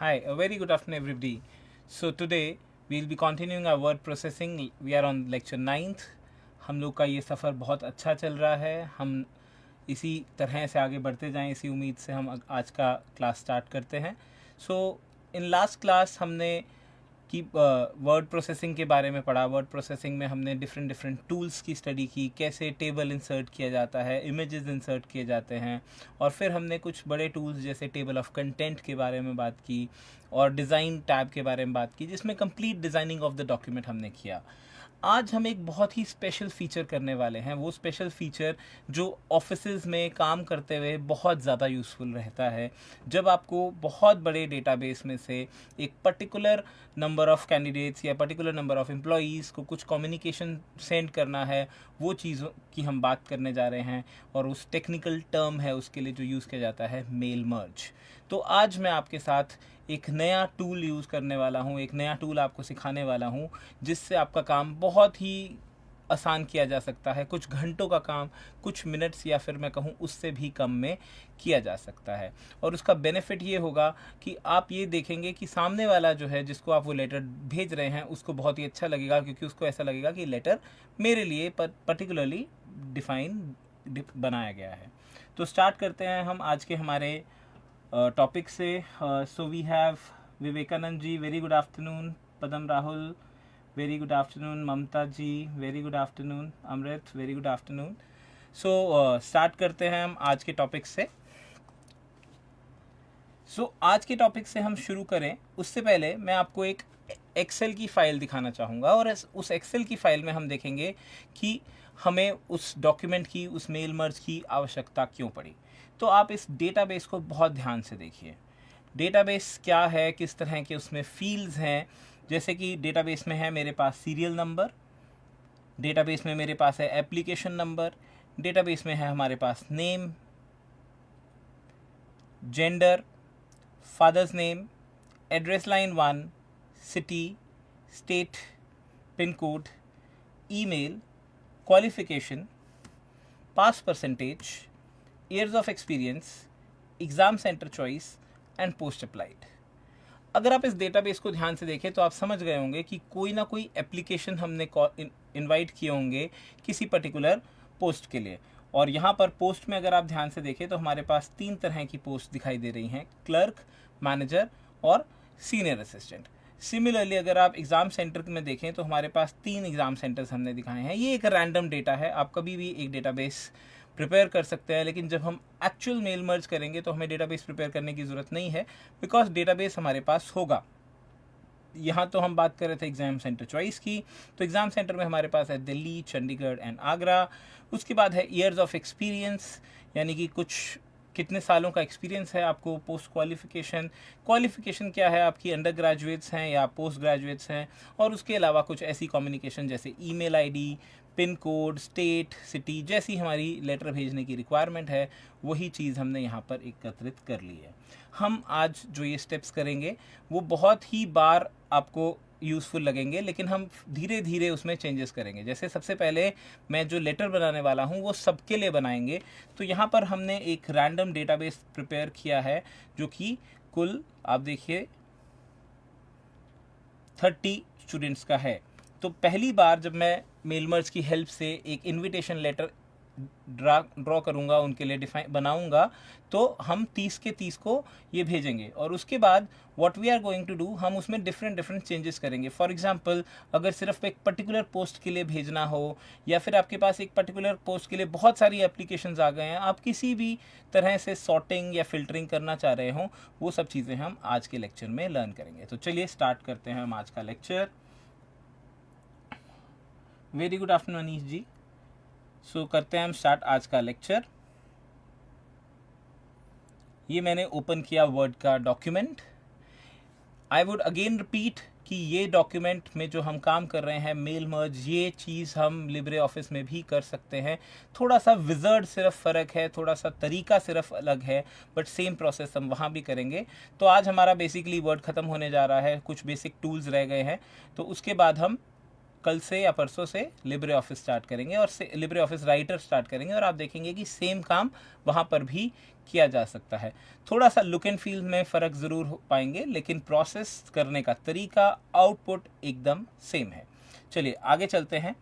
Hi, a very good afternoon, everybody. So today we'll be continuing our word processing. We are on lecture 9th. हम लोग का ये सफ़र बहुत अच्छा चल रहा है. हम इसी तरह से आगे बढ़ते जाएं, इसी उम्मीद से हम आज का क्लास स्टार्ट करते हैं. सो इन लास्ट क्लास हमने कि वर्ड प्रोसेसिंग के बारे में पढ़ा. वर्ड प्रोसेसिंग में हमने डिफरेंट टूल्स की स्टडी की, कैसे टेबल इंसर्ट किया जाता है, इमेजेस इंसर्ट किए जाते हैं, और फिर हमने कुछ बड़े टूल्स जैसे टेबल ऑफ कंटेंट के बारे में बात की और डिज़ाइन टैब के बारे में बात की, जिसमें complete designing of the document हमने किया. आज हम एक बहुत ही स्पेशल फीचर करने वाले हैं. वो स्पेशल फीचर जो ऑफिसेज में काम करते हुए बहुत ज़्यादा यूज़फुल रहता है. जब आपको बहुत बड़े डेटाबेस में से एक पर्टिकुलर नंबर ऑफ कैंडिडेट्स या पर्टिकुलर नंबर ऑफ एम्प्लॉयज़ को कुछ कम्युनिकेशन सेंड करना है, वो चीज़ों की हम बात करने जा रहे हैं. और उस टेक्निकल टर्म है उसके लिए जो यूज़ किया जाता है, मेल मर्ज. तो आज मैं आपके साथ एक नया टूल यूज़ करने वाला हूँ, एक नया टूल आपको सिखाने वाला हूँ, जिससे आपका काम बहुत ही आसान किया जा सकता है. कुछ घंटों का काम कुछ मिनट्स या फिर मैं कहूँ उससे भी कम में किया जा सकता है. और उसका बेनिफिट ये होगा कि आप ये देखेंगे कि सामने वाला जो है, जिसको आप वो लेटर भेज रहे हैं, उसको बहुत ही अच्छा लगेगा, क्योंकि उसको ऐसा लगेगा कि लेटर मेरे लिए पर्टिकुलरली बनाया गया है. तो स्टार्ट करते हैं हम आज के हमारे टॉपिक से. So we have Vivekananda ji, very good afternoon. Padam Rahul, very good afternoon. Mamata ji, very good afternoon. Amrit, very good afternoon. So start करते हैं हम आज के टॉपिक से. आज के टॉपिक से हम शुरू करें उससे पहले मैं आपको एक एक्सेल की फ़ाइल दिखाना चाहूँगा, और उस एक्सेल की फ़ाइल में हम देखेंगे कि हमें उस डॉक्यूमेंट की, उस मेल मर्ज की आवश्यकता क्यों पड़ी. तो आप इस डेटाबेस को बहुत ध्यान से देखिए. डेटाबेस क्या है, किस तरह के उसमें फील्ड्स हैं. जैसे कि डेटाबेस में है मेरे पास सीरियल नंबर, डेटाबेस में मेरे पास है एप्लीकेशन नंबर, डेटाबेस में है हमारे पास name, gender, father's name, address line 1, city, state, pin code, email, qualification, pass percentage, years of experience, exam centre choice and post applied. अगर आप इस डेटाबेस को ध्यान से देखें तो आप समझ गए होंगे कि कोई ना कोई एप्लीकेशन हमने इनवाइट किए होंगे किसी पर्टिकुलर पोस्ट के लिए. और यहाँ पर पोस्ट में अगर आप ध्यान से देखें तो हमारे पास 3 तरह की पोस्ट दिखाई दे रही हैं: क्लर्क, मैनेजर और सीनियर असिस्टेंट. सिमिलरली अगर आप एग्ज़ाम सेंटर में देखें तो हमारे पास 3 एग्ज़ाम सेंटर्स हमने दिखाए हैं. ये एक रैंडम डेटा है, आप कभी भी एक डेटाबेस प्रिपेयर कर सकते हैं, लेकिन जब हम एक्चुअल मेल मर्ज करेंगे तो हमें डेटाबेस प्रिपेयर करने की ज़रूरत नहीं है, बिकॉज डेटाबेस हमारे पास होगा. यहाँ तो हम बात कर रहे थे एग्ज़ाम सेंटर चॉइस की, तो एग्ज़ाम सेंटर में हमारे पास है दिल्ली, चंडीगढ़ एंड आगरा. उसके बाद है ईयर्स ऑफ एक्सपीरियंस, यानी कि कुछ कितने सालों का एक्सपीरियंस है आपको. पोस्ट क्वालिफ़िकेशन क्या है, आपकी अंडर ग्रेजुएट्स हैं या पोस्ट ग्रेजुएट्स हैं. और उसके अलावा कुछ ऐसी कम्युनिकेशन जैसे email ID, pin code, state, city, जैसी हमारी लेटर भेजने की रिक्वायरमेंट है, वही चीज़ हमने यहाँ पर एकत्रित कर ली है. हम आज जो ये स्टेप्स करेंगे वो बहुत ही बार आपको यूज़फुल लगेंगे, लेकिन हम धीरे धीरे उसमें चेंजेस करेंगे. जैसे सबसे पहले मैं जो लेटर बनाने वाला हूँ वो सबके लिए बनाएंगे. तो यहाँ पर हमने एक रैंडम डेटाबेस प्रिपेयर किया है, जो कि कुल आप देखिए 30 स्टूडेंट्स का है. तो पहली बार जब मैं मेल मर्ज की हेल्प से एक इनविटेशन लेटर ड्रॉ करूँगा, उनके लिए बनाऊँगा, तो हम 30 के 30 को ये भेजेंगे. और उसके बाद what we are going to do, हम उसमें डिफरेंट चेंजेस करेंगे. फॉर एग्जांपल अगर सिर्फ एक पर्टिकुलर पोस्ट के लिए भेजना हो, या फिर आपके पास एक पर्टिकुलर पोस्ट के लिए बहुत सारी एप्लीकेशंस आ गए हैं, आप किसी भी तरह से सॉर्टिंग या फिल्टरिंग करना चाह रहे हों, वो सब चीज़ें हम आज के लेक्चर में लर्न करेंगे. तो चलिए स्टार्ट करते हैं हम आज का lecture. Very good afternoon Anish ji. So करते हैं हम स्टार्ट आज का लेक्चर. ये मैंने ओपन किया वर्ड का document. I would again repeat कि ये डॉक्यूमेंट में जो हम काम कर रहे हैं मेल मर्ज, ये चीज़ हम लिब्रे ऑफिस में भी कर सकते हैं. थोड़ा सा विज़र्ड सिर्फ फ़र्क है, थोड़ा सा तरीका सिर्फ अलग है, बट सेम प्रोसेस हम वहाँ भी करेंगे. तो आज हमारा बेसिकली वर्ड ख़त्म होने जा रहा है, कुछ बेसिक टूल्स रह गए हैं, तो उसके बाद हम कल से या परसों से लिब्रे ऑफिस स्टार्ट करेंगे और लिब्रे ऑफिस राइटर स्टार्ट करेंगे और आप देखेंगे कि सेम काम वहाँ पर भी किया जा सकता है। थोड़ा सा लुक एंड फील में फ़र्क ज़रूर हो पाएंगे, लेकिन प्रोसेस करने का तरीका, आउटपुट एकदम सेम है। चलिए आगे चलते हैं।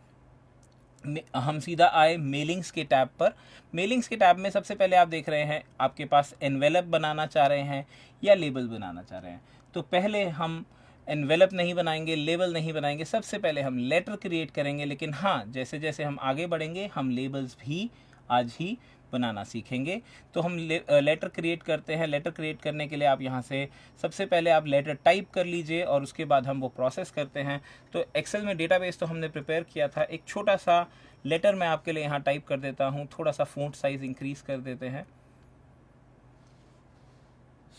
हम सीधा आए मेलिंग्स के टैब पर। मेलिंग्स के टैब में सबसे पहले आप देख रहे हैं आपके पास एनवेलप बनाना चाह रहे हैं या लेबल बनाना चाह रहे हैं। तो पहले हम एनवेलप नहीं बनाएंगे, लेबल नहीं बनाएंगे, सबसे पहले हम लेटर क्रिएट करेंगे। लेकिन हाँ, जैसे जैसे हम आगे बढ़ेंगे हम लेबल्स भी आज ही बनाना सीखेंगे। तो हम लेटर क्रिएट करते हैं। लेटर क्रिएट करने के लिए आप यहाँ से सबसे पहले आप लेटर टाइप कर लीजिए और उसके बाद हम वो प्रोसेस करते हैं। तो एक्सेल में डेटाबेस तो हमने प्रिपेयर किया था। एक छोटा सा लेटर मैं आपके लिए यहाँ टाइप कर देता हूँ। थोड़ा सा फ़ॉन्ट साइज़ इंक्रीज़ कर देते हैं।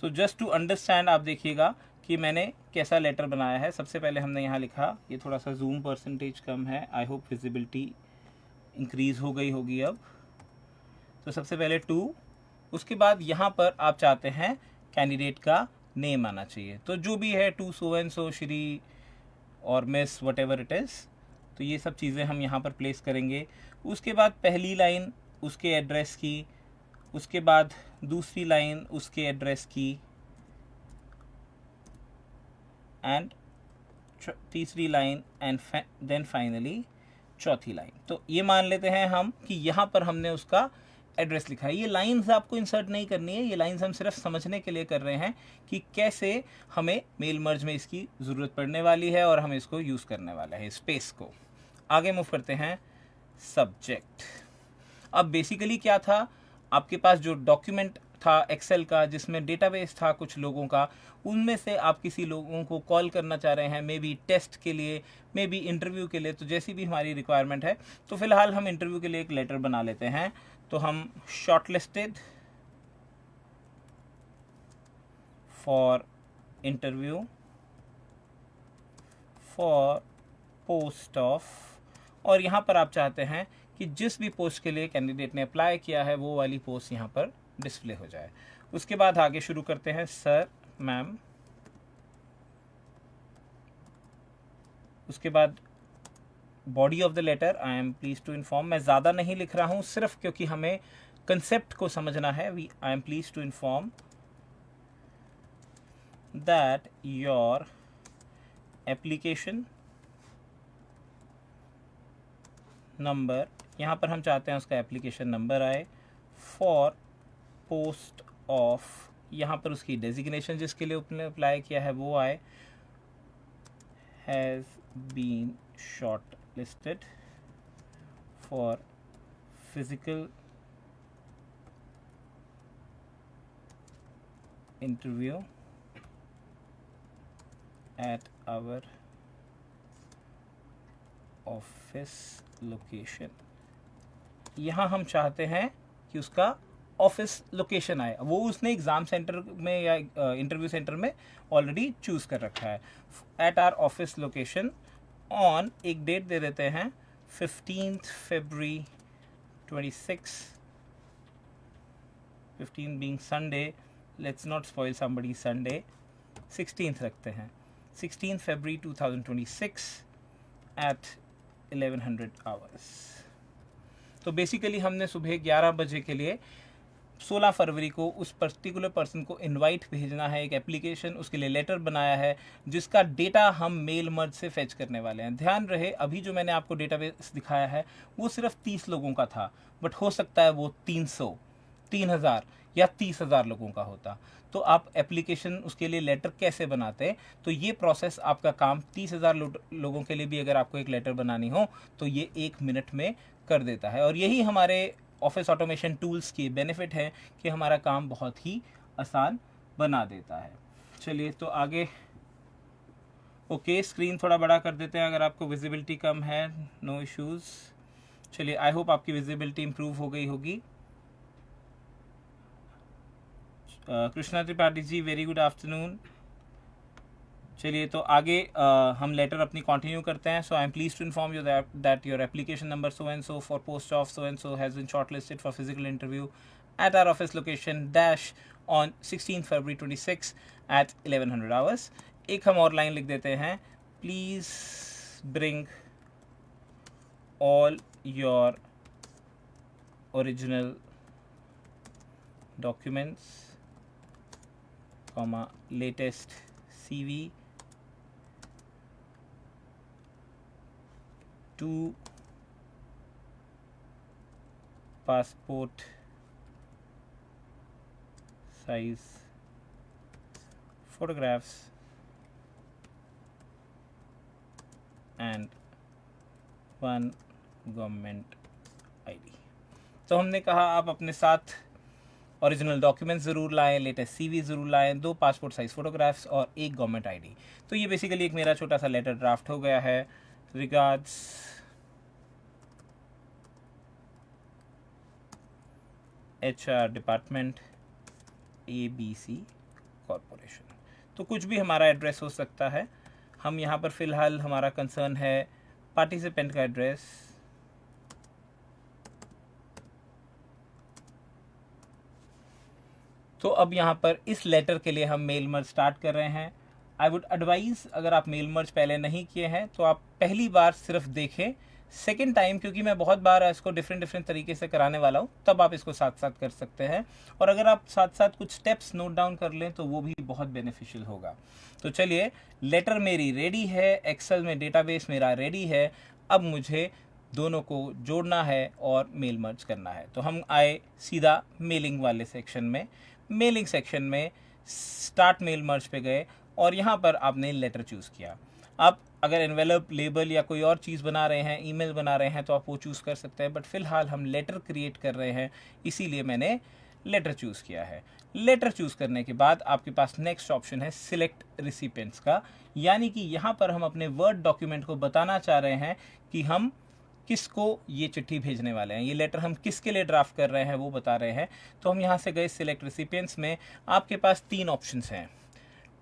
सो जस्ट टू अंडरस्टैंड आप देखिएगा कि मैंने कैसा लेटर बनाया है। सबसे पहले हमने यहाँ लिखा, ये थोड़ा सा जूम परसेंटेज कम है, आई होप विजिबिलिटी इंक्रीज़ हो गई होगी अब। तो सबसे पहले 2, उसके बाद यहाँ पर आप चाहते हैं कैंडिडेट का नेम आना चाहिए। तो जो भी है 2 सो एंड सो श्री और miss what ever it is. तो ये सब चीज़ें हम यहाँ पर प्लेस करेंगे। उसके बाद पहली लाइन उसके एड्रेस की, उसके बाद दूसरी लाइन उसके एड्रेस की, एंड तीसरी लाइन, एंड देन फाइनली चौथी लाइन। तो ये मान लेते हैं हम कि यहाँ पर हमने उसका एड्रेस लिखा है। ये लाइंस आपको इंसर्ट नहीं करनी है, ये लाइंस हम सिर्फ समझने के लिए कर रहे हैं कि कैसे हमें मेल मर्ज में इसकी ज़रूरत पड़ने वाली है और हम इसको यूज़ करने वाले हैं स्पेस को। आगे मूव करते हैं सब्जेक्ट। अब बेसिकली क्या था, आपके पास जो डॉक्यूमेंट था एक्सेल का जिसमें डेटाबेस था कुछ लोगों का, उनमें से आप किसी लोगों को कॉल करना चाह रहे हैं, मे बी टेस्ट के लिए, मे बी इंटरव्यू के लिए। तो जैसी भी हमारी रिक्वायरमेंट है, तो फिलहाल हम इंटरव्यू के लिए एक लेटर बना लेते हैं। तो हम shortlisted for interview for post of, और यहाँ पर आप चाहते हैं कि जिस भी पोस्ट के लिए कैंडिडेट ने अप्लाई किया है वो वाली पोस्ट यहाँ पर डिस्प्ले हो जाए। उसके बाद आगे शुरू करते हैं सर, मैम। उसके बाद body of the letter, I am please to inform. मैं ज़्यादा नहीं लिख रहा हूँ, सिर्फ क्योंकि हमें कंसेप्ट को समझना है। I am please to inform that your application number, यहाँ पर हम चाहते हैं उसका एप्लीकेशन नंबर आए, फॉर पोस्ट ऑफ, यहाँ पर उसकी डेजिग्नेशन जिसके लिए उसने अप्लाई किया है वो आए, has been shortlisted for physical interview at our office location. यहाँ हम चाहते हैं कि उसका ऑफिस लोकेशन आए, वो उसने एग्ज़ाम सेंटर में या इंटरव्यू सेंटर में ऑलरेडी चूज़ कर रखा है। At our office location on, एक डेट दे देते हैं 15 February 26, 15 being Sunday, let's not spoil somebody's Sunday, 16th रखते हैं, 16 February 2026 at 1100 hours। तो बेसिकली हमने सुबह 11 बजे के लिए 16 फरवरी को उस पर्टिकुलर पर्सन को इनवाइट भेजना है, एक एप्लीकेशन उसके लिए लेटर बनाया है जिसका डेटा हम मेल मर्ज से फेच करने वाले हैं। ध्यान रहे, अभी जो मैंने आपको डेटाबेस दिखाया है वो सिर्फ 30 लोगों का था, बट हो सकता है वो 300, 3000 या 30,000 लोगों का होता। तो आप एप्लीकेशन उसके लिए लेटर कैसे बनाते, तो ये प्रोसेस आपका काम 30,000 लोगों के लिए भी अगर आपको एक लेटर बनानी हो तो ये 1 मिनट में कर देता है। और यही हमारे ऑफिस ऑटोमेशन टूल्स की बेनिफिट है कि हमारा काम बहुत ही आसान बना देता है। चलिए तो आगे, ओके, स्क्रीन थोड़ा बड़ा कर देते हैं अगर आपको विजिबिलिटी कम है, नो इश्यूज़। चलिए, आई होप आपकी विजिबिलिटी इम्प्रूव हो गई होगी। Krishna Tripathi ji, very good afternoon. चलिए तो आगे हम लेटर अपनी कंटिन्यू करते हैं। So I am please to inform you that your application number so and so for post of so and so has been shortlisted for physical interview at our office location dash on 16 February 26 at 1100 hours। एक हम और line लिख देते हैं, please bring all your original documents, comma, latest CV, 2 passport size photographs and 1 government ID. तो हमने कहा आप अपने साथ ओरिजिनल डॉक्यूमेंट्स ज़रूर लाएं, लेटेस्ट सीवी ज़रूर लाएं, 2 पासपोर्ट साइज़ फ़ोटोग्राफ्स और 1 गवर्नमेंट आईडी। तो ये बेसिकली एक मेरा छोटा सा लेटर ड्राफ्ट हो गया है। Regards HR department ABC corporation. तो कुछ भी हमारा एड्रेस हो सकता है। हम यहाँ पर फ़िलहाल हमारा कंसर्न है पार्टिसिपेंट का एड्रेस, तो अब यहाँ पर इस लेटर के लिए हम मेल मर्ज स्टार्ट कर रहे हैं। आई वुड एडवाइज़, अगर आप मेल मर्ज पहले नहीं किए हैं तो आप पहली बार सिर्फ देखें, सेकेंड टाइम, क्योंकि मैं बहुत बार इसको डिफरेंट तरीके से कराने वाला हूँ, तब आप इसको साथ साथ कर सकते हैं। और अगर आप साथ साथ कुछ स्टेप्स नोट डाउन कर लें तो वो भी बहुत बेनिफिशियल होगा। तो चलिए, लेटर मेरी रेडी है, एक्सेल में डेटाबेस मेरा रेडी है। अब मुझे दोनों को जोड़ना है और मेल मर्ज करना है। तो हम आए सीधा मेलिंग वाले सेक्शन में। मेलिंग सेक्शन में स्टार्ट मेल मर्ज पे गए और यहाँ पर आपने लेटर चूज़ किया। आप अगर एनवेलप, लेबल या कोई और चीज़ बना रहे हैं, ईमेल बना रहे हैं, तो आप वो चूज़ कर सकते हैं। बट फिलहाल हम लेटर क्रिएट कर रहे हैं, इसीलिए मैंने लेटर चूज़ किया है। लेटर चूज़ करने के बाद आपके पास नेक्स्ट ऑप्शन है सिलेक्ट रिसिपेंट्स का, यानी कि यहाँ पर हम अपने वर्ड डॉक्यूमेंट को बताना चाह रहे हैं कि हम किसको ये चिट्ठी भेजने वाले हैं, ये लेटर हम किसके लिए ड्राफ्ट कर रहे हैं वो बता रहे हैं। तो हम यहाँ से गए सिलेक्ट रिसिपिएंट्स में। आपके पास 3 ऑप्शंस हैं,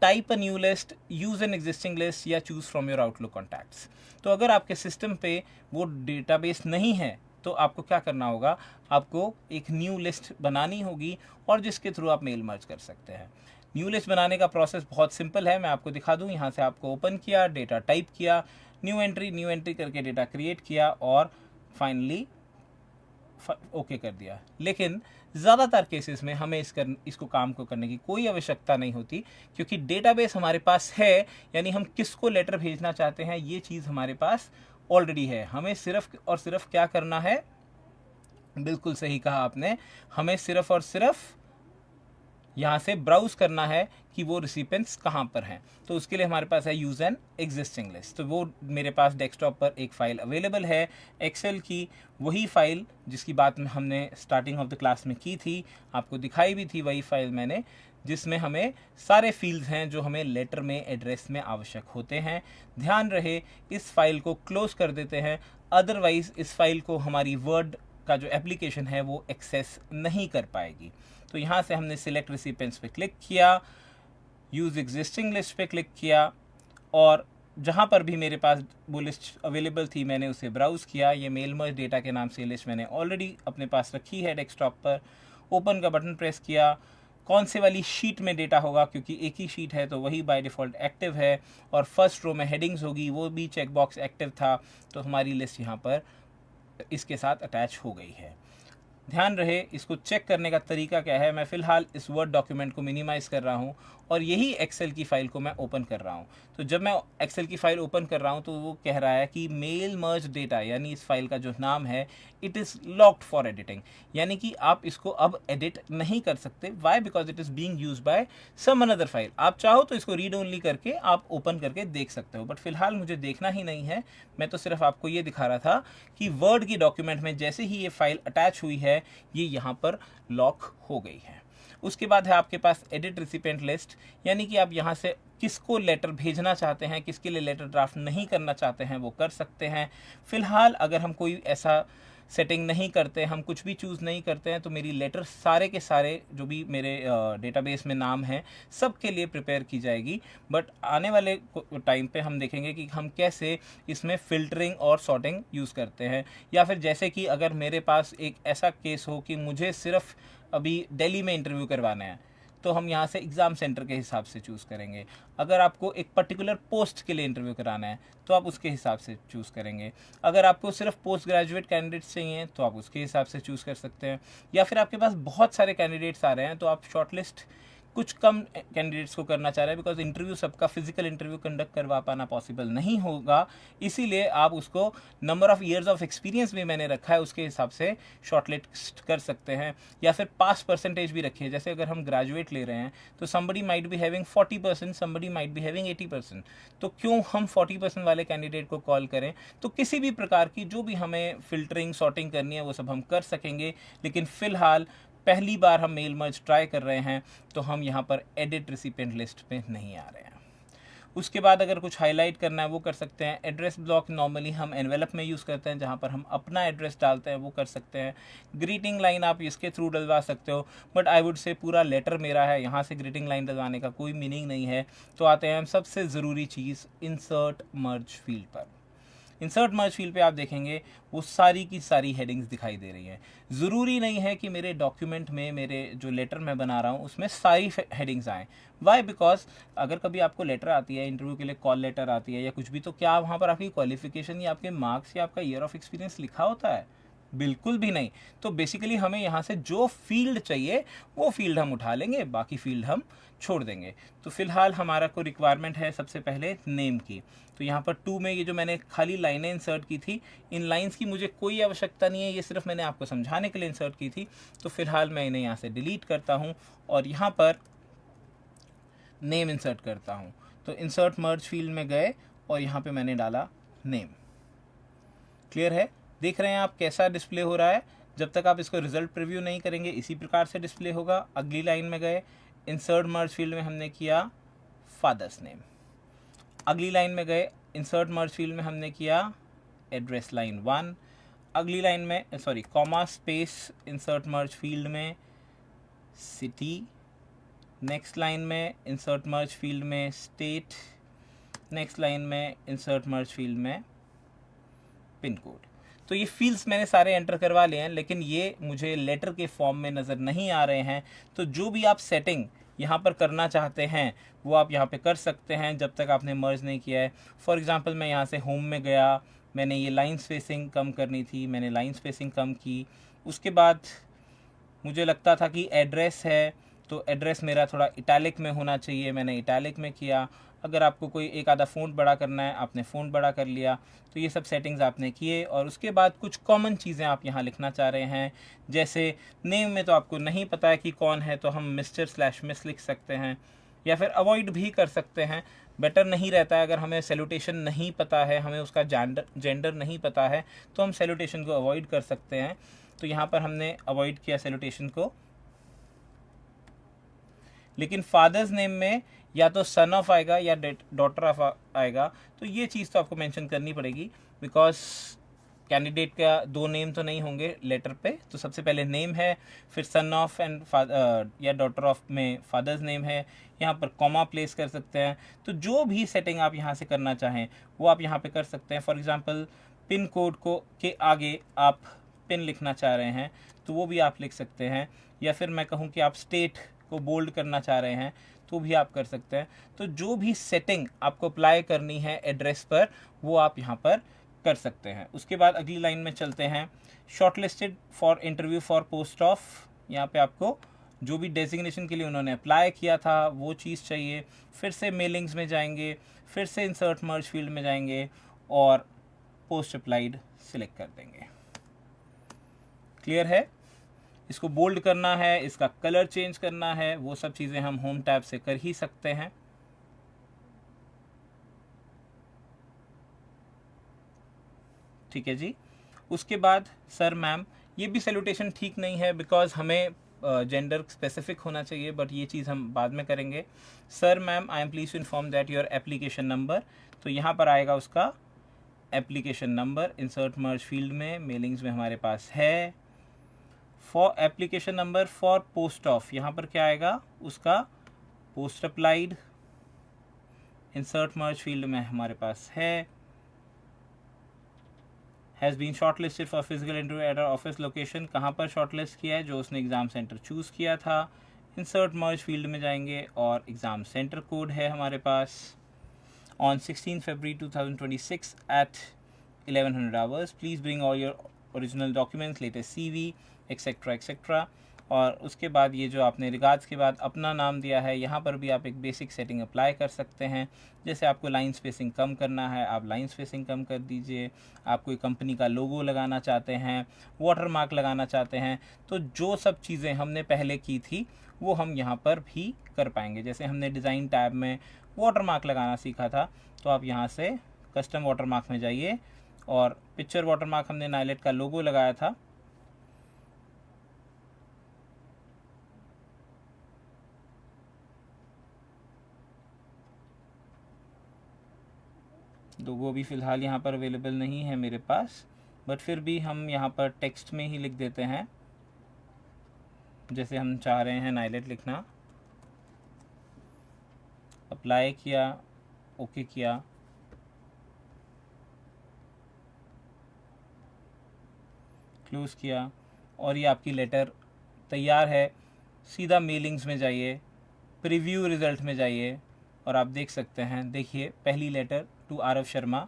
type a new list, use an existing list या choose from your Outlook contacts. तो अगर आपके सिस्टम पे वो डेटाबेस नहीं है तो आपको क्या करना होगा, आपको एक न्यू लिस्ट बनानी होगी और जिसके थ्रू आप मेल मर्ज कर सकते हैं। न्यू लिस्ट बनाने का प्रोसेस बहुत सिंपल है, मैं आपको दिखा दूं। यहाँ से आपको ओपन किया, डेटा टाइप किया, न्यू एंट्री करके डेटा क्रिएट किया और फाइनली ओके कर दिया। लेकिन ज़्यादातर केसेस में हमें इसको काम को करने की कोई आवश्यकता नहीं होती, क्योंकि डेटाबेस हमारे पास है, यानी हम किसको लेटर भेजना चाहते हैं ये चीज़ हमारे पास ऑलरेडी है। हमें सिर्फ और सिर्फ क्या करना है, बिल्कुल सही कहा आपने, हमें सिर्फ और सिर्फ यहाँ से ब्राउज करना है कि वो रिसिपेंट्स कहाँ पर हैं। तो उसके लिए हमारे पास है यूज़ एन एग्जिस्टिंग लिस्ट। तो वो मेरे पास डेस्कटॉप पर एक फ़ाइल अवेलेबल है, एक्सेल की वही फ़ाइल जिसकी बात हमने स्टार्टिंग ऑफ द क्लास में की थी, आपको दिखाई भी थी वही फ़ाइल मैंने, जिसमें हमें सारे फील्ड्स हैं जो हमें लेटर में, एड्रेस में आवश्यक होते हैं। ध्यान रहे, इस फाइल को क्लोज कर देते हैं, अदरवाइज़ इस फाइल को हमारी वर्ड का जो एप्लीकेशन है वो एक्सेस नहीं कर पाएगी। तो यहाँ से हमने सिलेक्ट रिसिपेंट्स पे क्लिक किया, यूज़ एग्जिस्टिंग लिस्ट पे क्लिक किया और जहाँ पर भी मेरे पास वो लिस्ट अवेलेबल थी मैंने उसे ब्राउज़ किया। ये मेल मर्ज डेटा के नाम से लिस्ट मैंने ऑलरेडी अपने पास रखी है डेस्कटॉप पर। ओपन का बटन प्रेस किया। कौन से वाली शीट में डेटा होगा, क्योंकि एक ही शीट है तो वही बाय डिफ़ॉल्ट एक्टिव है, और फर्स्ट रो में हेडिंग्स होगी, वो भी चेकबॉक्स एक्टिव था, तो हमारी लिस्ट यहाँ पर इसके साथ अटैच हो गई है। ध्यान रहे, इसको चेक करने का तरीका क्या है, मैं फ़िलहाल इस वर्ड डॉक्यूमेंट को मिनिमाइज़ कर रहा हूँ और यही एक्सेल की फ़ाइल को मैं ओपन कर रहा हूँ। तो जब मैं एक्सेल की फ़ाइल ओपन कर रहा हूँ तो वो कह रहा है कि मेल मर्ज डेटा, यानी इस फाइल का जो नाम है it is locked for editing, यानी कि आप इसको अब एडिट नहीं कर सकते। Why? Because it is being used by some another file. आप चाहो तो इसको रीड ओनली करके आप ओपन करके देख सकते हो, बट फिलहाल मुझे देखना ही नहीं है। मैं तो सिर्फ आपको ये दिखा रहा था कि वर्ड की डॉक्यूमेंट में जैसे ही ये फाइल अटैच हुई है ये यहाँ पर लॉक हो गई है। उसके बाद है आपके पास एडिट रिसिपेंट लिस्ट, यानी कि आप यहाँ से किसको लेटर भेजना चाहते हैं, किसके लिए लेटर ड्राफ्ट नहीं करना चाहते हैं वो कर सकते हैं। फ़िलहाल अगर हम कोई ऐसा सेटिंग नहीं करते, हम कुछ भी चूज़ नहीं करते हैं, तो मेरी लेटर सारे के सारे जो भी मेरे डेटाबेस में नाम हैं सब के लिए प्रिपेयर की जाएगी। बट आने वाले टाइम पे हम देखेंगे कि हम कैसे इसमें फ़िल्टरिंग और सॉर्टिंग यूज़ करते हैं। या फिर जैसे कि अगर मेरे पास एक ऐसा केस हो कि मुझे सिर्फ अभी दिल्ली में इंटरव्यू करवाना है, तो हम यहाँ से एग्ज़ाम सेंटर के हिसाब से चूज़ करेंगे। अगर आपको एक पर्टिकुलर पोस्ट के लिए इंटरव्यू कराना है तो आप उसके हिसाब से चूज़ करेंगे। अगर आपको सिर्फ पोस्ट ग्रेजुएट कैंडिडेट्स चाहिए तो आप उसके हिसाब से चूज़ कर सकते हैं, या फिर आपके पास बहुत सारे कैंडिडेट्स आ रहे हैं तो आप शॉर्टलिस्ट कुछ कम कैंडिडेट्स को करना चाह रहे हैं, बिकॉज इंटरव्यू सबका फिजिकल इंटरव्यू कंडक्ट करवा पाना पॉसिबल नहीं होगा, इसीलिए आप उसको number of years of experience भी मैंने रखा है उसके हिसाब से शॉर्टलिस्ट कर सकते हैं, या फिर पास परसेंटेज भी रखिए। जैसे अगर हम ग्रेजुएट ले रहे हैं तो somebody might be having 40%, somebody might be having 80%, तो क्यों हम 40% वाले कैंडिडेट को कॉल करें। तो किसी भी प्रकार की जो भी हमें फिल्टरिंग सॉर्टिंग करनी है वो सब हम कर सकेंगे, लेकिन फ़िलहाल पहली बार हम मेल मर्ज ट्राई कर रहे हैं तो हम यहाँ पर एडिट रिसिपिएंट लिस्ट पे नहीं आ रहे हैं। उसके बाद अगर कुछ हाईलाइट करना है वो कर सकते हैं। एड्रेस ब्लॉक नॉर्मली हम एनवेलप में यूज़ करते हैं, जहाँ पर हम अपना एड्रेस डालते हैं, वो कर सकते हैं। ग्रीटिंग लाइन आप इसके थ्रू डलवा सकते हो, बट आई वुड से पूरा लेटर मेरा है, यहाँ से ग्रीटिंग लाइन डलवाने का कोई मीनिंग नहीं है। तो आते हैं हम सबसे ज़रूरी चीज़ इंसर्ट मर्ज फील्ड पर। इंसर्ट मर्ज फील्ड पे आप देखेंगे वो सारी की सारी हेडिंग्स दिखाई दे रही हैं। ज़रूरी नहीं है कि मेरे डॉक्यूमेंट में, मेरे जो लेटर मैं बना रहा हूँ उसमें सारी हेडिंग्स आएँ। वाई? बिकॉज अगर कभी आपको लेटर आती है, इंटरव्यू के लिए कॉल लेटर आती है या कुछ भी, तो क्या वहाँ पर आपकी क्वालिफिकेशन या आपके मार्क्स या आपका ईयर ऑफ एक्सपीरियंस लिखा होता है? बिल्कुल भी नहीं। तो बेसिकली हमें यहाँ से जो फील्ड चाहिए वो फील्ड हम उठा लेंगे, बाकी फील्ड हम छोड़ देंगे। तो फिलहाल हमारा को रिक्वायरमेंट है सबसे पहले नेम की। तो यहाँ पर 2 में ये जो मैंने खाली लाइनें इंसर्ट की थी, इन लाइंस की मुझे कोई आवश्यकता नहीं है, ये सिर्फ मैंने आपको समझाने के लिए इंसर्ट की थी। तो फिलहाल मैं इन्हें यहाँ से डिलीट करता हूँ और यहाँ पर नेम इंसर्ट करता हूँ। तो इंसर्ट मर्ज फील्ड में गए और यहाँ पे मैंने डाला नेम। क्लियर है? देख रहे हैं आप कैसा डिस्प्ले हो रहा है। जब तक आप इसको रिजल्ट प्रीव्यू नहीं करेंगे इसी प्रकार से डिस्प्ले होगा। अगली लाइन में गए, इंसर्ट मर्ज फील्ड में हमने किया फादर्स नेम। अगली लाइन में गए, इंसर्ट मर्ज फील्ड में हमने किया एड्रेस लाइन 1। अगली लाइन में comma space insert merge field में सिटी। नेक्स्ट लाइन में इंसर्ट मर्ज फील्ड में स्टेट। नेक्स्ट लाइन में इंसर्ट मर्ज फील्ड में पिन कोड। तो ये फील्ड्स मैंने सारे एंटर करवा लिए हैं, लेकिन ये मुझे लेटर के फॉर्म में नज़र नहीं आ रहे हैं। तो जो भी आप सेटिंग यहाँ पर करना चाहते हैं वो आप यहाँ पे कर सकते हैं जब तक आपने मर्ज नहीं किया है। फॉर एग्जांपल मैं यहाँ से होम में गया, मैंने ये लाइन स्पेसिंग कम करनी थी, मैंने लाइन स्पेसिंग कम की। उसके बाद मुझे लगता था कि एड्रेस है तो एड्रेस मेरा थोड़ा इटैलिक में होना चाहिए, मैंने इटैलिक में किया। अगर आपको कोई एक आधा फ़ॉन्ट बड़ा करना है आपने फ़ॉन्ट बड़ा कर लिया। तो ये सब सेटिंग्स आपने किए और उसके बाद कुछ कॉमन चीज़ें आप यहाँ लिखना चाह रहे हैं। जैसे नेम में तो आपको नहीं पता है कि कौन है, तो हम मिस्टर/मिस लिख सकते हैं, या फिर अवॉइड भी कर सकते हैं। बेटर नहीं रहता है अगर हमें सैल्यूटेशन नहीं पता है, हमें उसका जेंडर नहीं पता है, तो हम सैल्यूटेशन को अवॉइड कर सकते हैं। तो यहाँ पर हमने अवॉइड किया सैल्यूटेशन को। लेकिन फादर्स नेम में या तो सन ऑफ आएगा या डॉटर ऑफ आएगा, तो ये चीज़ तो आपको मेंशन करनी पड़ेगी, बिकॉज कैंडिडेट का 2 नेम तो नहीं होंगे लेटर पे। तो सबसे पहले नेम है, फिर सन ऑफ एंड या डॉटर ऑफ में फादर्स नेम है। यहाँ पर कॉमा प्लेस कर सकते हैं। तो जो भी सेटिंग आप यहाँ से करना चाहें वो आप यहाँ पे कर सकते हैं। फॉर एग्जांपल पिन कोड को के आगे आप पिन लिखना चाह रहे हैं तो वो भी आप लिख सकते हैं, या फिर मैं कहूँ कि आप स्टेट को बोल्ड करना चाह रहे हैं तो भी आप कर सकते हैं। तो जो भी सेटिंग आपको अप्लाई करनी है एड्रेस पर वो आप यहाँ पर कर सकते हैं। उसके बाद अगली लाइन में चलते हैं, shortlisted for interview for post of. यहाँ पे आपको जो भी डेजिग्नेशन के लिए उन्होंने अप्लाई किया था वो चीज़ चाहिए। फिर से मेलिंग्स में जाएंगे, फिर से इंसर्ट मर्ज फील्ड में जाएंगे और पोस्ट अप्लाइड सिलेक्ट कर देंगे। क्लियर है? इसको बोल्ड करना है, इसका कलर चेंज करना है, वो सब चीज़ें हम होम टैब से कर ही सकते हैं। ठीक है जी। उसके बाद सर मैम, ये भी सैल्यूटेशन ठीक नहीं है बिकॉज हमें जेंडर स्पेसिफिक होना चाहिए, बट ये चीज़ हम बाद में करेंगे। Sir ma'am, I am please to inform that your application number. तो यहाँ पर आएगा उसका application number insert merge field में, मेलिंग्स में हमारे पास है। For application number for post of, यहाँ पर क्या आएगा उसका post applied, insert merge field में हमारे पास है। Has been shortlisted for physical interview at our office location, कहाँ पर शॉर्टलिस्ट किया है, जो उसने एग्ज़ाम सेंटर चूज़ किया था। इंसर्ट मर्ज फील्ड में जाएंगे और एग्ज़ाम सेंटर कोड है हमारे पास on 16 February 2026 at 1100 hours. Please bring all your original documents, latest CV, etc. etc. और उसके बाद ये जो आपने रिगार्ड्स के बाद अपना नाम दिया है, यहाँ पर भी आप एक बेसिक सेटिंग अप्लाई कर सकते हैं। जैसे आपको लाइन स्पेसिंग कम करना है, आप लाइन स्पेसिंग कम कर दीजिए। आप कोई कंपनी का लोगो लगाना चाहते हैं, वाटर मार्क लगाना चाहते हैं, तो जो सब चीज़ें हमने पहले की थी वो हम यहाँ पर भी कर पाएंगे। जैसे हमने डिज़ाइन टैब में वाटर मार्क लगाना सीखा था, तो आप यहाँ से कस्टम वाटर मार्क में जाइए और पिक्चर वाटर मार्क हमने नाइलेट का लोगो लगाया था, लोगो भी फ़िलहाल यहाँ पर अवेलेबल नहीं है मेरे पास, बट फिर भी हम यहाँ पर टेक्स्ट में ही लिख देते हैं जैसे हम चाह रहे हैं नाइलेट लिखना। अप्लाई किया, ओके किया, क्लोज किया और ये आपकी लेटर तैयार है। सीधा मेलिंग्स में जाइए, प्रीव्यू रिज़ल्ट में जाइए और आप देख सकते हैं, देखिए पहली letter to Aarav Sharma,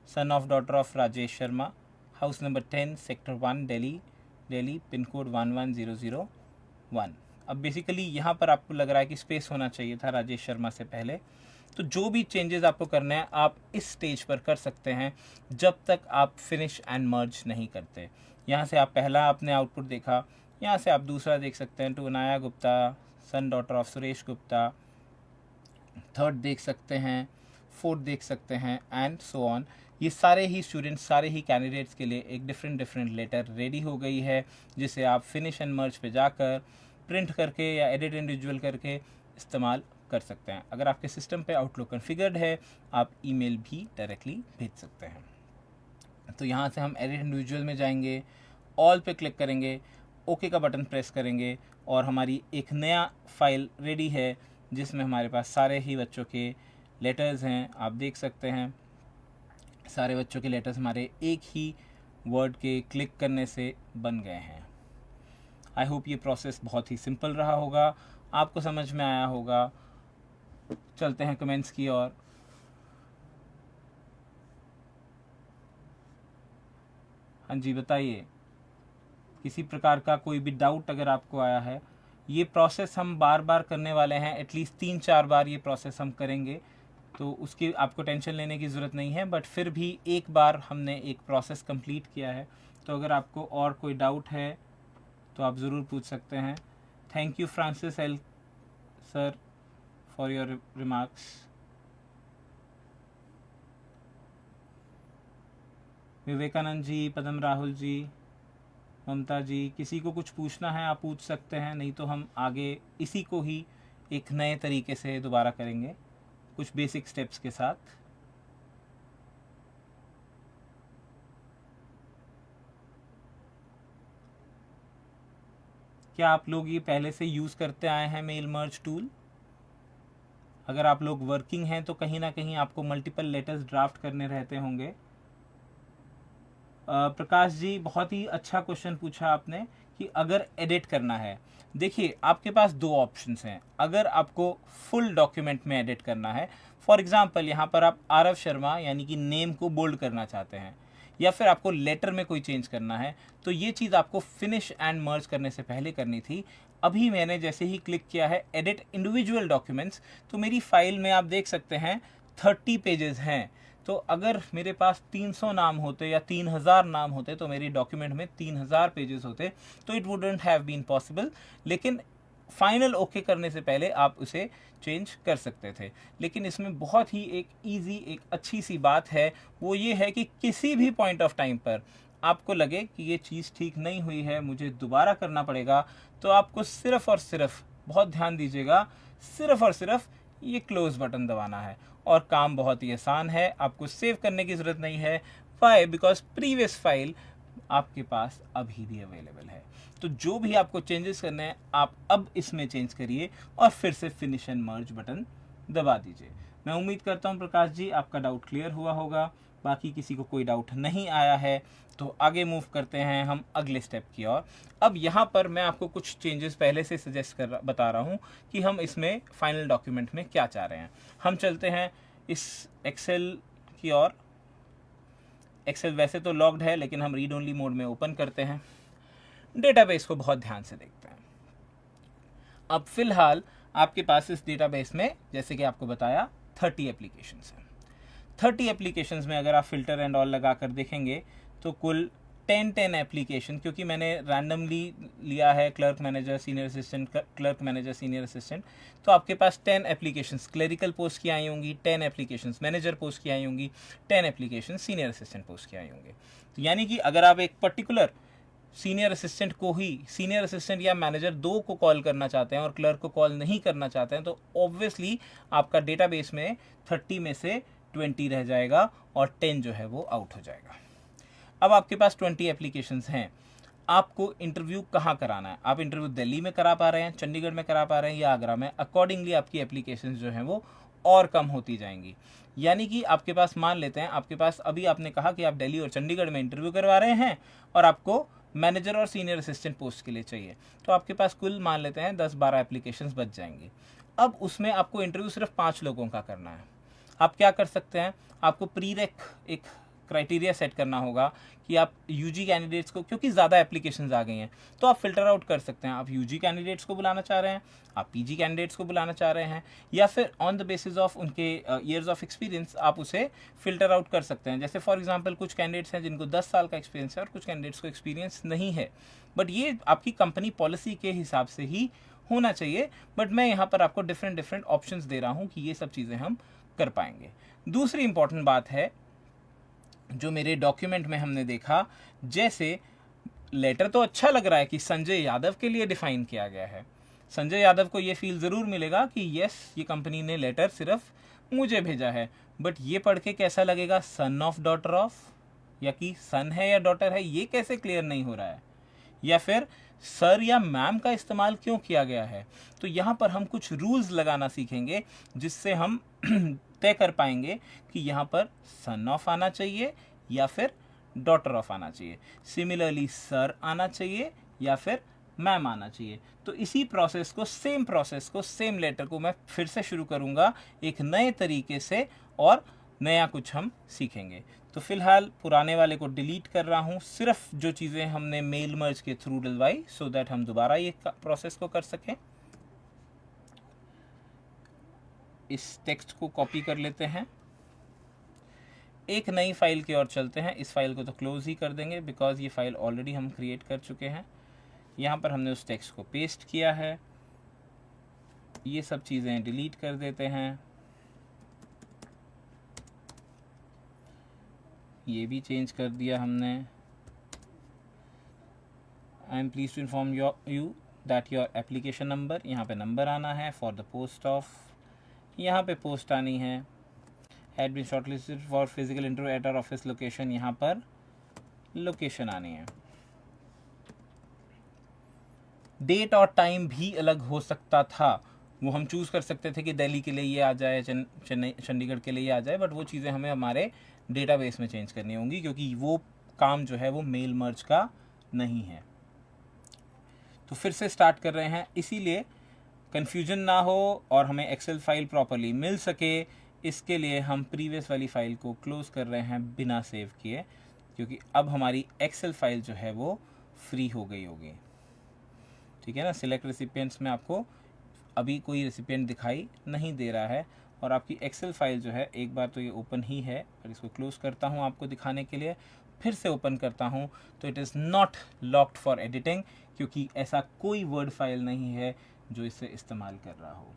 son of daughter of Rajesh Sharma, house number 10 sector 1 Delhi pin code 11001। अब बेसिकली यहाँ पर आपको लग रहा है कि स्पेस होना चाहिए था राजेश शर्मा से पहले। तो जो भी चेंजेस आपको करने हैं आप इस स्टेज पर कर सकते हैं जब तक आप फिनिश एंड मर्ज नहीं करते। यहाँ से आप पहला आपने आउटपुट देखा, यहाँ से आप दूसरा देख सकते हैं, to Anaya Gupta, son daughter of Suresh Gupta, third देख सकते हैं, फोर्थ देख सकते हैं एंड सो ऑन। ये सारे ही स्टूडेंट्स, सारे ही कैंडिडेट्स के लिए एक डिफरेंट लेटर रेडी हो गई है, जिसे आप फिनिश एंड मर्ज पे जाकर प्रिंट करके या एडिट इंडिविजुअल करके इस्तेमाल कर सकते हैं। अगर आपके सिस्टम पे आउटलुक कॉन्फ़िगर्ड है, आप ईमेल भी डायरेक्टली भेज सकते हैं। तो यहाँ से हम एडिट इंडिविजुअल में जाएंगे, ऑल पे क्लिक करेंगे, ओके का बटन प्रेस करेंगे और हमारी एक नया फाइल रेडी है जिसमें हमारे पास सारे ही बच्चों के लेटर्स हैं। आप देख सकते हैं सारे बच्चों के लेटर्स हमारे एक ही वर्ड के क्लिक करने से बन गए हैं। आई होप ये प्रोसेस बहुत ही सिंपल रहा होगा, आपको समझ में आया होगा। चलते हैं कमेंट्स की ओर। हाँ जी, बताइए, किसी प्रकार का कोई भी डाउट अगर आपको आया है। ये प्रोसेस हम बार बार करने वाले हैं, एटलीस्ट 3-4 बार ये प्रोसेस हम करेंगे, तो उसकी आपको टेंशन लेने की ज़रूरत नहीं है। बट फिर भी एक बार हमने एक प्रोसेस कंप्लीट किया है, तो अगर आपको और कोई डाउट है तो आप ज़रूर पूछ सकते हैं। Thank you Francis L sir for your remarks. Vivekanand ji, Padam Rahul ji, Mamata ji, किसी को कुछ पूछना है आप पूछ सकते हैं, नहीं तो हम आगे इसी को ही एक नए तरीके से दोबारा करेंगे कुछ बेसिक स्टेप्स के साथ। क्या आप लोग ये पहले से यूज़ करते आए हैं मेल मर्ज टूल? अगर आप लोग वर्किंग हैं तो कहीं ना कहीं आपको मल्टीपल लेटर्स ड्राफ्ट करने रहते होंगे। प्रकाश जी, बहुत ही अच्छा क्वेश्चन पूछा आपने कि अगर एडिट करना है। देखिए, आपके पास दो ऑप्शंस हैं। अगर आपको फुल डॉक्यूमेंट में एडिट करना है, फॉर एग्जांपल यहाँ पर आप आरव शर्मा यानी कि नेम को बोल्ड करना चाहते हैं, या फिर आपको लेटर में कोई चेंज करना है, तो ये चीज़ आपको फिनिश एंड मर्ज करने से पहले करनी थी। अभी मैंने जैसे ही क्लिक किया है एडिट इंडिविजुअल डॉक्यूमेंट्स, तो मेरी फाइल में आप देख सकते हैं 30 पेजेस हैं। तो अगर मेरे पास 300 नाम होते या 3000 नाम होते तो मेरी डॉक्यूमेंट में 3000 पेजेस होते, तो it wouldn't have been possible. लेकिन फाइनल ओके करने से पहले आप उसे चेंज कर सकते थे। लेकिन इसमें बहुत ही एक ईजी, एक अच्छी सी बात है, वो ये है कि किसी भी पॉइंट ऑफ टाइम पर आपको लगे कि ये चीज़ ठीक नहीं हुई है, मुझे दोबारा करना पड़ेगा, तो आपको सिर्फ़ और सिर्फ, बहुत ध्यान दीजिएगा, सिर्फ़ और सिर्फ ये क्लोज बटन दबाना है और काम बहुत ही आसान है। आपको सेव करने की ज़रूरत नहीं है। वाई? बिकॉज प्रीवियस फाइल आपके पास अभी भी अवेलेबल है। तो जो भी आपको चेंजेस करने हैं आप अब इसमें चेंज करिए और फिर से फिनिश एंड मर्ज बटन दबा दीजिए। मैं उम्मीद करता हूं प्रकाश जी आपका डाउट क्लियर हुआ होगा। बाकी किसी को कोई डाउट नहीं आया है तो आगे मूव करते हैं हम अगले स्टेप की ओर। अब यहाँ पर मैं आपको कुछ चेंजेस पहले से बता रहा हूँ कि हम इसमें फाइनल डॉक्यूमेंट में क्या चाह रहे हैं। हम चलते हैं इस एक्सेल की ओर। एक्सेल वैसे तो लॉग्ड है लेकिन हम रीड ओनली मोड में ओपन करते हैं। डेटाबेस को बहुत ध्यान से देखते हैं। अब फिलहाल आपके पास इस डेटाबेस में, जैसे कि आपको बताया, 30 एप्लीकेशंस हैं। 30 एप्लीकेशंस में अगर आप फिल्टर एंड ऑल लगा कर देखेंगे तो कुल 10 एप्लीकेशन, क्योंकि मैंने रैंडमली लिया है clerk manager senior assistant, clerk manager senior assistant, तो आपके पास 10 एप्लीकेशंस क्लरिकल पोस्ट की आई होंगी, 10 एप्लीकेशंस मैनेजर पोस्ट की आई होंगी, 10 एप्लीकेशन सीनियर असिस्टेंट पोस्ट की आई होंगी। तो यानी कि अगर आप एक पर्टिकुलर सीनियर असिस्टेंट को ही, सीनियर असिस्टेंट या मैनेजर दो को कॉल करना चाहते हैं और क्लर्क को कॉल नहीं करना चाहते हैं, तो ऑब्वियसली आपका डेटाबेस में 30 में से 20 रह जाएगा और 10 जो है वो आउट हो जाएगा। अब आपके पास 20 एप्लीकेशंस हैं। आपको इंटरव्यू कहाँ कराना है? आप इंटरव्यू दिल्ली में करा पा रहे हैं, चंडीगढ़ में करा पा रहे हैं या आगरा में, अकॉर्डिंगली आपकी एप्लीकेशंस जो हैं वो और कम होती जाएंगी। यानी कि आपके पास, मान लेते हैं आपके पास, अभी आपने कहा कि आप दिल्ली और चंडीगढ़ में इंटरव्यू करवा रहे हैं और आपको मैनेजर और सीनियर असिस्टेंट पोस्ट के लिए चाहिए, तो आपके पास कुल मान लेते हैं 10-12 एप्लीकेशंस बच जाएंगी। अब उसमें आपको इंटरव्यू सिर्फ 5 लोगों का करना है। आप क्या कर सकते हैं, आपको प्रीरेक एक क्राइटेरिया सेट करना होगा कि आप यूजी कैंडिडेट्स को, क्योंकि ज़्यादा एप्लीकेशंस आ गई हैं तो आप फिल्टर आउट कर सकते हैं। आप यूजी कैंडिडेट्स को बुलाना चाह रहे हैं, आप पीजी कैंडिडेट्स को बुलाना चाह रहे हैं, या फिर ऑन द बेसिस ऑफ उनके ईयर्स ऑफ एक्सपीरियंस आप उसे फिल्टर आउट कर सकते हैं। जैसे फॉर एग्जांपल कुछ कैंडिडेट्स हैं जिनको 10 साल का एक्सपीरियंस है और कुछ कैंडिडेट्स को एक्सपीरियंस नहीं है, बट ये आपकी कंपनी पॉलिसी के हिसाब से ही होना चाहिए। बट मैं यहाँ पर आपको डिफरेंट ऑप्शंस दे रहा हूँ कि ये सब चीज़ें हम कर पाएंगे। दूसरी इंपॉर्टेंट बात है जो मेरे डॉक्यूमेंट में हमने देखा, जैसे लेटर तो अच्छा लग रहा है कि संजय यादव के लिए डिफाइन किया गया है। संजय यादव को ये फील ज़रूर मिलेगा कि यस, ये कंपनी ने लेटर सिर्फ मुझे भेजा है, बट ये पढ़ के कैसा लगेगा सन ऑफ, डॉटर ऑफ, या कि सन है या डॉटर है, ये कैसे क्लियर नहीं हो रहा है, या फिर सर या मैम का इस्तेमाल क्यों किया गया है। तो यहाँ पर हम कुछ रूल्स लगाना सीखेंगे जिससे हम तय कर पाएंगे कि यहाँ पर सन ऑफ आना चाहिए या फिर डॉटर ऑफ आना चाहिए, सिमिलरली सर आना चाहिए या फिर मैम आना चाहिए। तो इसी प्रोसेस को, सेम लेटर को मैं फिर से शुरू करूँगा एक नए तरीके से और नया कुछ हम सीखेंगे। तो फिलहाल पुराने वाले को डिलीट कर रहा हूँ, सिर्फ जो चीज़ें हमने मेल मर्ज के थ्रू डलवाई, सो दैट हम दोबारा ये प्रोसेस को कर सकें। इस टेक्स्ट को कॉपी कर लेते हैं, एक नई फाइल की ओर चलते हैं। इस फाइल को तो क्लोज ही कर देंगे बिकॉज ये फाइल ऑलरेडी हम क्रिएट कर चुके हैं। यहाँ पर हमने उस टेक्स्ट को पेस्ट किया है, ये सब चीज़ें डिलीट कर देते हैं, ये भी चेंज कर दिया हमने। I am please to inform you that your application number, यहाँ पे नंबर आना है, फॉर द पोस्ट ऑफ, यहाँ पे पोस्ट आनी है, had been shortlisted for physical interview at our office location, यहाँ पर लोकेशन आनी है। डेट और टाइम भी अलग हो सकता था, वो हम चूज़ कर सकते थे कि दिल्ली के लिए ये आ जाए, चंडीगढ़ के लिए ये आ जाए, बट वो चीज़ें हमें हमारे डेटाबेस में चेंज करनी होंगी क्योंकि वो काम जो है वो मेल मर्ज का नहीं है। तो फिर से स्टार्ट कर रहे हैं, इसीलिए कन्फ्यूजन ना हो और हमें एक्सेल फाइल प्रॉपरली मिल सके, इसके लिए हम प्रीवियस वाली फाइल को क्लोज कर रहे हैं बिना सेव किए, क्योंकि अब हमारी एक्सेल फाइल जो है वो फ्री हो गई होगी। ठीक है ना। सिलेक्ट रेसिपिएंट्स में आपको अभी कोई रेसिपिएंट दिखाई नहीं दे रहा है और आपकी एक्सेल फाइल जो है, एक बार तो ये ओपन ही है, पर इसको क्लोज करता हूँ आपको दिखाने के लिए, फिर से ओपन करता हूँ तो it is not locked for editing, क्योंकि ऐसा कोई वर्ड फाइल नहीं है जो इसे इस्तेमाल कर रहा हो।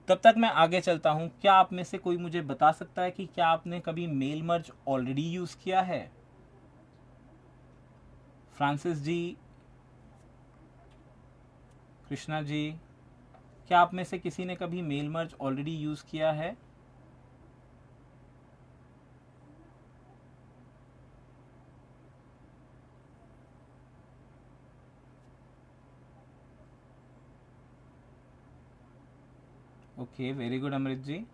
तब तक मैं आगे चलता हूँ। क्या आप में से कोई मुझे बता सकता है कि क्या आपने कभी मेल मर्ज ऑलरेडी यूज़ किया है? फ्रांसिस जी, कृष्णा जी, क्या आप में से किसी ने कभी मेल मर्ज ऑलरेडी यूज़ किया है? Okay, very good Amrit ji.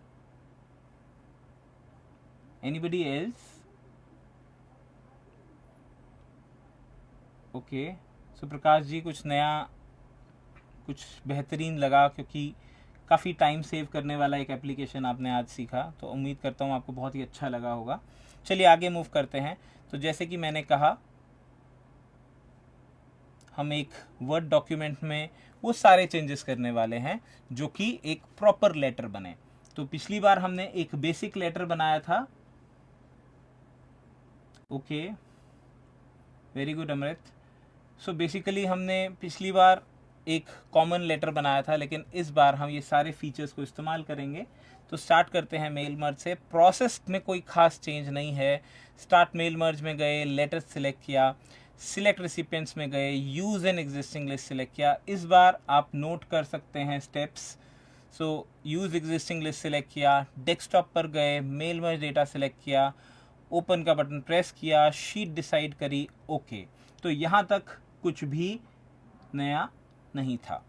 Anybody else? Okay, so Prakash ji कुछ नया, कुछ बेहतरीन लगा, क्योंकि काफ़ी टाइम सेव करने वाला एक एप्लीकेशन आपने आज सीखा, तो उम्मीद करता हूँ आपको बहुत ही अच्छा लगा होगा। चलिए आगे मूव करते हैं। तो जैसे कि मैंने कहा, हम एक वर्ड डॉक्यूमेंट में वो सारे चेंजेस करने वाले हैं जो कि एक प्रॉपर लेटर बने। तो पिछली बार हमने एक बेसिक लेटर बनाया था। ओके, वेरी गुड अमृत। सो बेसिकली हमने पिछली बार एक कॉमन लेटर बनाया था, लेकिन इस बार हम ये सारे फीचर्स को इस्तेमाल करेंगे। तो स्टार्ट करते हैं मेल मर्ज से। प्रोसेस में कोई खास चेंज नहीं है। स्टार्ट मेल मर्ज में गए, लेटर सिलेक्ट किया, सिलेक्ट रेसिपिएंट्स में गए, use an existing list select किया। इस बार आप नोट कर सकते हैं स्टेप्स। सो यूज एग्जिस्टिंग लिस्ट सिलेक्ट किया, डेस्कटॉप पर गए, मेल मर्ज डेटा सिलेक्ट किया, ओपन का बटन प्रेस किया, शीट डिसाइड करी, ओके। तो यहाँ तक कुछ भी नया नहीं था।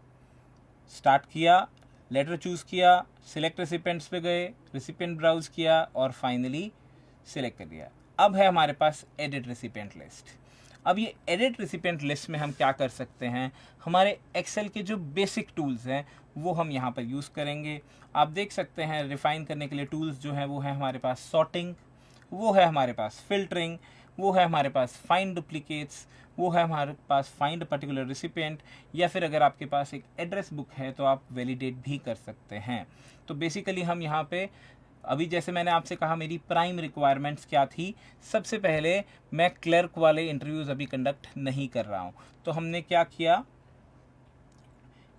स्टार्ट किया, लेटर चूज किया, सिलेक्ट रेसिपिएंट्स पे गए, रेसिपिएंट ब्राउज किया और फाइनली सिलेक्ट कर दिया। अब है हमारे पास एडिट रेसिपिएंट लिस्ट। अब ये एडिट रेसिपिएंट लिस्ट में हम क्या कर सकते हैं, हमारे एक्सेल के जो बेसिक टूल्स हैं वो हम यहाँ पर यूज़ करेंगे। आप देख सकते हैं रिफाइन करने के लिए टूल्स जो हैं वो है हमारे पास सॉर्टिंग, वो है हमारे पास फिल्टरिंग, वो है हमारे पास फाइंड डुप्लीकेट्स, वो है हमारे पास फाइंड पर्टिकुलर रेसिपिएंट, या फिर अगर आपके पास एक एड्रेस बुक है तो आप वैलिडेट भी कर सकते हैं। तो बेसिकली हम यहाँ पे, अभी जैसे मैंने आपसे कहा मेरी प्राइम रिक्वायरमेंट्स क्या थी, सबसे पहले मैं क्लर्क वाले इंटरव्यूज़ अभी कंडक्ट नहीं कर रहा हूँ। तो हमने क्या किया,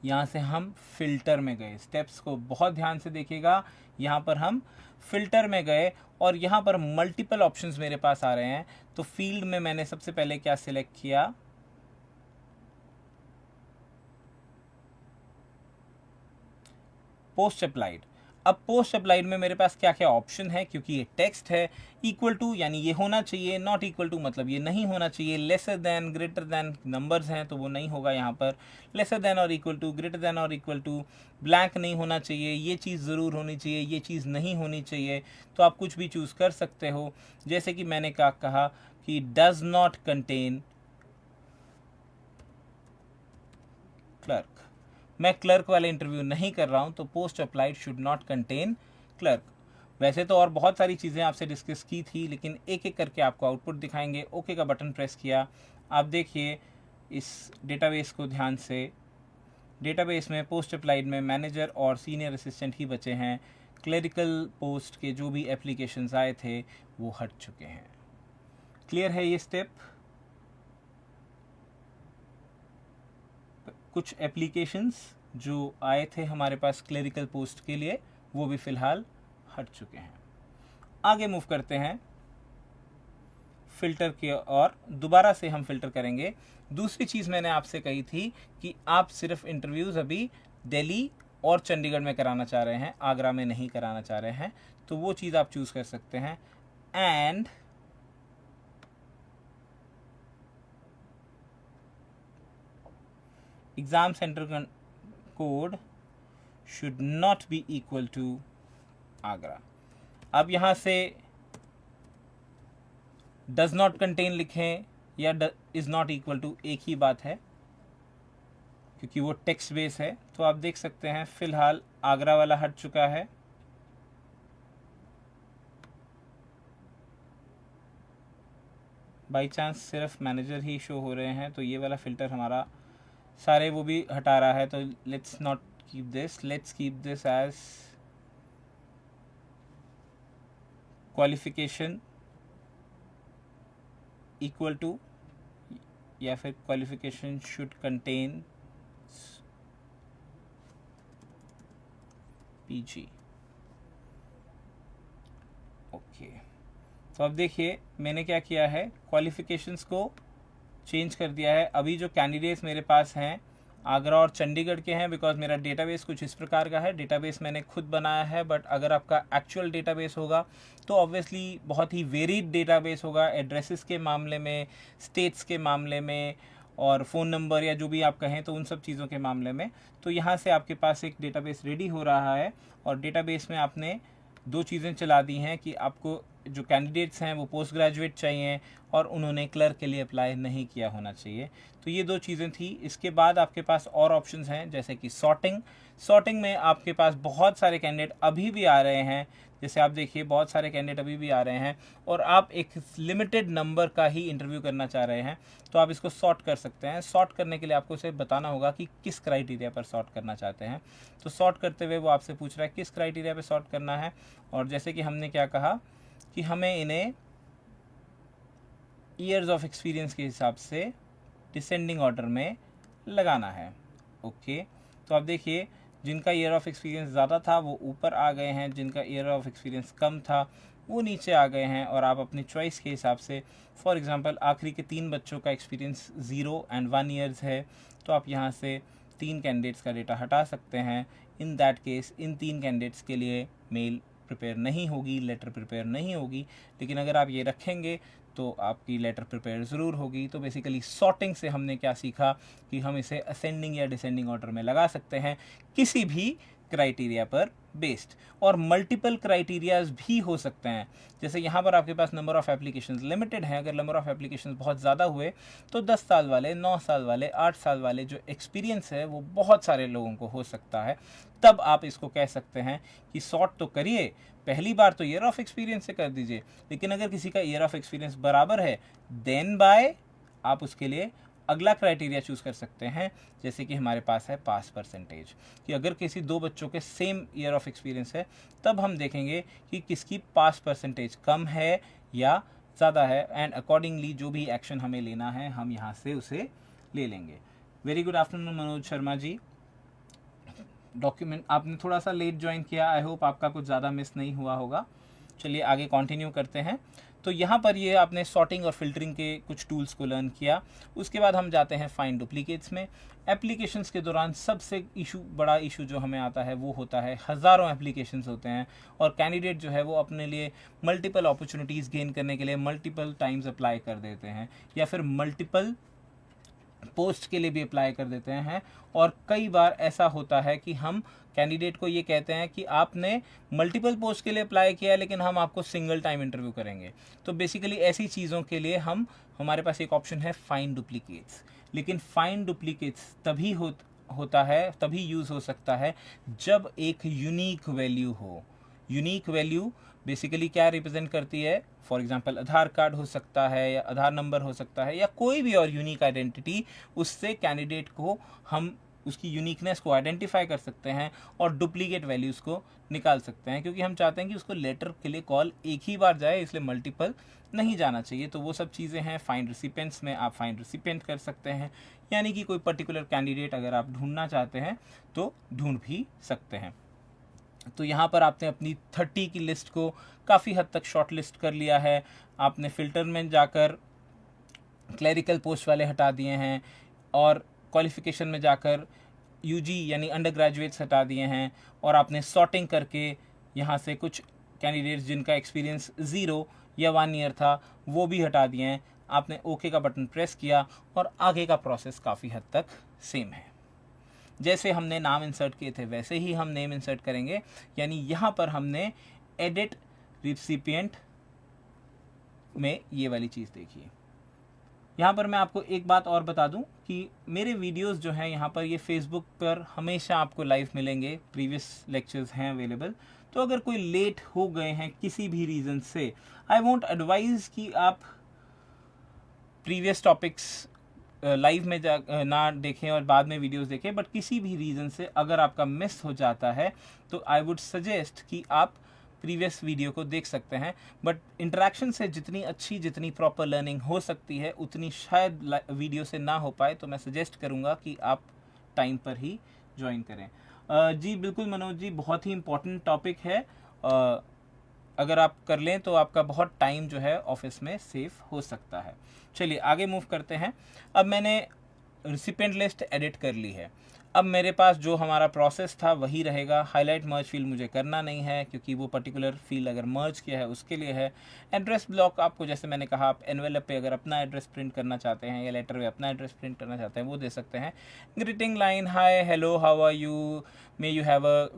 यहाँ से हम फिल्टर में गए। स्टेप्स को बहुत ध्यान से देखिएगा। यहाँ पर हम फिल्टर में गए और यहाँ पर मल्टीपल ऑप्शंस मेरे पास आ रहे हैं। तो फील्ड में मैंने सबसे पहले क्या सिलेक्ट किया, पोस्ट अप्लाइड। अब पोस्ट अप्लाइड में मेरे पास क्या क्या ऑप्शन है, क्योंकि ये टेक्स्ट है। इक्वल टू यानी ये होना चाहिए, नॉट इक्वल टू मतलब ये नहीं होना चाहिए, lesser than, greater than numbers हैं तो वो नहीं होगा यहाँ पर, लेसर देन और इक्वल टू, ग्रेटर देन और इक्वल टू, ब्लैंक नहीं होना चाहिए, ये चीज़ ज़रूर होनी चाहिए, ये चीज़ नहीं होनी चाहिए। तो आप कुछ भी चूज़ कर सकते हो। जैसे कि मैंने क्या कहा कि डज नॉट कंटेन क्लर्क, मैं क्लर्क वाले इंटरव्यू नहीं कर रहा हूं, तो post applied should not contain clerk. वैसे तो और बहुत सारी चीज़ें आपसे डिस्कस की थी, लेकिन एक एक करके आपको आउटपुट दिखाएंगे। ओके का बटन प्रेस किया। आप देखिए इस डेटाबेस को ध्यान से, डेटाबेस में पोस्ट अप्लाइड में मैनेजर और सीनियर असिस्टेंट ही बचे हैं। क्लरिकल पोस्ट के जो भी एप्लीकेशंस आए थे वो हट चुके हैं। क्लियर है ये स्टेप? कुछ एप्लीकेशंस जो आए थे हमारे पास क्लरिकल पोस्ट के लिए वो भी फ़िलहाल हट चुके हैं। आगे मूव करते हैं फ़िल्टर की और दोबारा से हम फ़िल्टर करेंगे। दूसरी चीज़ मैंने आपसे कही थी कि आप सिर्फ इंटरव्यूज़ अभी दिल्ली और चंडीगढ़ में कराना चाह रहे हैं, आगरा में नहीं कराना चाह रहे हैं, तो वो चीज़ आप चूज़ कर सकते हैं। And exam centre code should not be equal to Agra. अब यहाँ से डज नॉट कंटेन लिखें या इज़ नॉट इक्वल टू, एक ही बात है क्योंकि वो टेक्स्ट बेस है। तो आप देख सकते हैं फ़िलहाल आगरा वाला हट चुका है। बाई चांस सिर्फ मैनेजर ही शो हो रहे हैं, तो ये वाला फ़िल्टर हमारा सारे वो भी हटा रहा है। तो let's not keep this, let's keep this as qualification equal to, या फिर qualification should contain PG. Okay, तो अब देखिए मैंने क्या किया है, क्वालिफिकेशंस को चेंज कर दिया है। अभी जो कैंडिडेट्स मेरे पास हैं आगरा और चंडीगढ़ के हैं, बिकॉज मेरा डेटाबेस कुछ इस प्रकार का है। डेटाबेस मैंने खुद बनाया है, बट अगर आपका एक्चुअल डेटाबेस होगा तो ऑब्वियसली बहुत ही वेरिड डेटाबेस होगा, एड्रेसेस के मामले में, स्टेट्स के मामले में, और फ़ोन नंबर या जो भी आप कहें तो उन सब चीज़ों के मामले में। तो यहाँ से आपके पास एक डेटाबेस रेडी हो रहा है, और डेटाबेस में आपने दो चीज़ें चला दी हैं कि आपको जो कैंडिडेट्स हैं वो पोस्ट ग्रेजुएट चाहिए और उन्होंने क्लर्क के लिए अप्लाई नहीं किया होना चाहिए। तो ये 2 चीज़ें थी। इसके बाद आपके पास और ऑप्शंस हैं जैसे कि सॉर्टिंग में आपके पास बहुत सारे कैंडिडेट अभी भी आ रहे हैं। जैसे आप देखिए बहुत सारे कैंडिडेट अभी भी आ रहे हैं और आप एक लिमिटेड नंबर का ही इंटरव्यू करना चाह रहे हैं, तो आप इसको सॉर्ट कर सकते हैं। सॉर्ट करने के लिए आपको उसे बताना होगा कि किस क्राइटेरिया पर सॉर्ट करना चाहते हैं। तो सॉर्ट करते हुए वो आपसे पूछ रहा है किस क्राइटेरिया पर सॉर्ट करना है, और जैसे कि हमने क्या कहा कि हमें इन्हें ईयर्स ऑफ एक्सपीरियंस के हिसाब से डिसेंडिंग ऑर्डर में लगाना है। ओके, तो आप देखिए जिनका ईयर ऑफ एक्सपीरियंस ज़्यादा था वो ऊपर आ गए हैं, जिनका ईयर ऑफ एक्सपीरियंस कम था वो नीचे आ गए हैं। और आप अपनी चॉइस के हिसाब से, फॉर एग्जांपल आखिरी के 3 बच्चों का एक्सपीरियंस 0 और 1 ईयर्स है, तो आप यहाँ से 3 कैंडिडेट्स का डेटा हटा सकते हैं। In that case in 3 candidates के लिए मेल प्रिपेयर नहीं होगी, लेटर प्रिपेयर नहीं होगी। लेकिन अगर आप ये रखेंगे तो आपकी लेटर प्रिपेयर ज़रूर होगी। तो बेसिकली सॉर्टिंग से हमने क्या सीखा कि हम इसे असेंडिंग या डिसेंडिंग ऑर्डर में लगा सकते हैं किसी भी क्राइटेरिया पर बेस्ड, और मल्टीपल क्राइटेरियाज भी हो सकते हैं। जैसे यहाँ पर आपके पास नंबर ऑफ़ एप्लीकेशंस लिमिटेड है। अगर नंबर ऑफ़ एप्लीकेशंस बहुत ज़्यादा हुए तो 10 साल वाले, 9 साल वाले, 8 साल वाले जो एक्सपीरियंस है वो बहुत सारे लोगों को हो सकता है। तब आप इसको कह सकते हैं कि सॉर्ट तो करिए, पहली बार तो ईयर ऑफ एक्सपीरियंस से कर दीजिए, लेकिन अगर किसी का ईयर ऑफ एक्सपीरियंस बराबर है देन बाय आप उसके लिए अगला क्राइटेरिया चूज़ कर सकते हैं। जैसे कि हमारे पास है पास परसेंटेज, कि अगर किसी 2 बच्चों के सेम ईयर ऑफ एक्सपीरियंस है तब हम देखेंगे कि किसकी पास परसेंटेज कम है या ज़्यादा है, एंड अकॉर्डिंगली जो भी एक्शन हमें लेना है हम यहाँ से उसे ले लेंगे। Very good afternoon Manoj Sharma ji. Document आपने थोड़ा सा लेट ज्वाइन किया, आई होप आपका कुछ ज़्यादा मिस नहीं हुआ होगा। चलिए आगे कंटिन्यू करते हैं। तो यहाँ पर ये आपने सॉर्टिंग और फिल्टरिंग के कुछ टूल्स को लर्न किया। उसके बाद हम जाते हैं फाइंड डुप्लीकेट्स में। एप्लीकेशंस के दौरान सबसे बड़ा इशू जो हमें आता है वो होता है हज़ारों एप्लीकेशंस होते हैं और कैंडिडेट जो है वो अपने लिए मल्टीपल अपॉर्चुनिटीज़ गेन करने के लिए मल्टीपल टाइम्स अप्लाई कर देते हैं, या फिर मल्टीपल पोस्ट के लिए भी अप्लाई कर देते हैं। और कई बार ऐसा होता है कि हम कैंडिडेट को ये कहते हैं कि आपने मल्टीपल पोस्ट के लिए अप्लाई किया है लेकिन हम आपको सिंगल टाइम इंटरव्यू करेंगे। तो बेसिकली ऐसी चीज़ों के लिए हमारे पास एक ऑप्शन है फाइंड डुप्लीकेट्स। लेकिन फाइंड डुप्लीकेट्स तभी होता है, तभी यूज़ हो सकता है जब एक यूनिक वैल्यू हो। यूनिक वैल्यू बेसिकली क्या रिप्रेजेंट करती है? फॉर एग्जांपल आधार कार्ड हो सकता है, या आधार नंबर हो सकता है, या कोई भी और यूनिक आइडेंटिटी। उससे कैंडिडेट को हम उसकी यूनिकनेस को आइडेंटिफाई कर सकते हैं और डुप्लीकेट वैल्यूज़ को निकाल सकते हैं, क्योंकि हम चाहते हैं कि उसको लेटर के लिए कॉल एक ही बार जाए, इसलिए मल्टीपल नहीं जाना चाहिए। तो वो सब चीज़ें हैं। फाइंड रिसिपेंट्स में आप फाइंड रिसिपेंट कर सकते हैं, यानी कि कोई पर्टिकुलर कैंडिडेट अगर आप ढूंढना चाहते हैं तो ढूंढ भी सकते हैं। तो यहाँ पर आपने अपनी 30 की लिस्ट को काफ़ी हद तक शॉर्ट लिस्ट कर लिया है। आपने फ़िल्टर में जाकर क्लरिकल पोस्ट वाले हटा दिए हैं और क्वालिफ़िकेशन में जाकर यूजी यानी अंडर ग्रेजुएट्स हटा दिए हैं, और आपने सॉर्टिंग करके यहाँ से कुछ कैंडिडेट्स जिनका एक्सपीरियंस 0 या 1 ईयर था वो भी हटा दिए हैं। आपने ओके का बटन प्रेस किया और आगे का प्रोसेस काफ़ी हद तक सेम है। जैसे हमने नाम इंसर्ट किए थे वैसे ही हम नेम इंसर्ट करेंगे, यानी यहाँ पर हमने एडिट रिसिपिएंट में ये वाली चीज़ देखिए। यहाँ पर मैं आपको एक बात और बता दूं कि मेरे वीडियोस जो हैं यहाँ पर ये फेसबुक पर हमेशा आपको लाइव मिलेंगे, प्रीवियस लेक्चर्स हैं अवेलेबल। तो अगर कोई लेट हो गए हैं किसी भी रीज़न से, आई वोंट एडवाइज़ कि आप प्रीवियस टॉपिक्स लाइव में ना देखें और बाद में वीडियोस देखें, बट किसी भी रीज़न से अगर आपका मिस हो जाता है तो आई वुड सजेस्ट कि आप प्रीवियस वीडियो को देख सकते हैं। बट इंटरेक्शन से जितनी अच्छी, जितनी प्रॉपर लर्निंग हो सकती है उतनी शायद वीडियो से ना हो पाए, तो मैं सजेस्ट करूंगा कि आप टाइम पर ही ज्वाइन करें। जी बिल्कुल मनोज जी, बहुत ही इम्पोर्टेंट टॉपिक है। अगर आप कर लें तो आपका बहुत टाइम जो है ऑफिस में सेफ हो सकता है। चलिए आगे मूव करते हैं। अब मैंने रिसिपेंट लिस्ट एडिट कर ली है। अब मेरे पास जो हमारा प्रोसेस था वही रहेगा। हाईलाइट मर्ज फील्ड मुझे करना नहीं है क्योंकि वो पर्टिकुलर फील्ड अगर मर्ज किया है उसके लिए है। एड्रेस ब्लॉक आपको जैसे मैंने कहा, आप एनवेलप पे अगर अपना एड्रेस प्रिंट करना चाहते हैं या लेटर पे अपना एड्रेस प्रिंट करना चाहते हैं वो दे सकते हैं। Greeting line, hi, hello, how are you, may you have a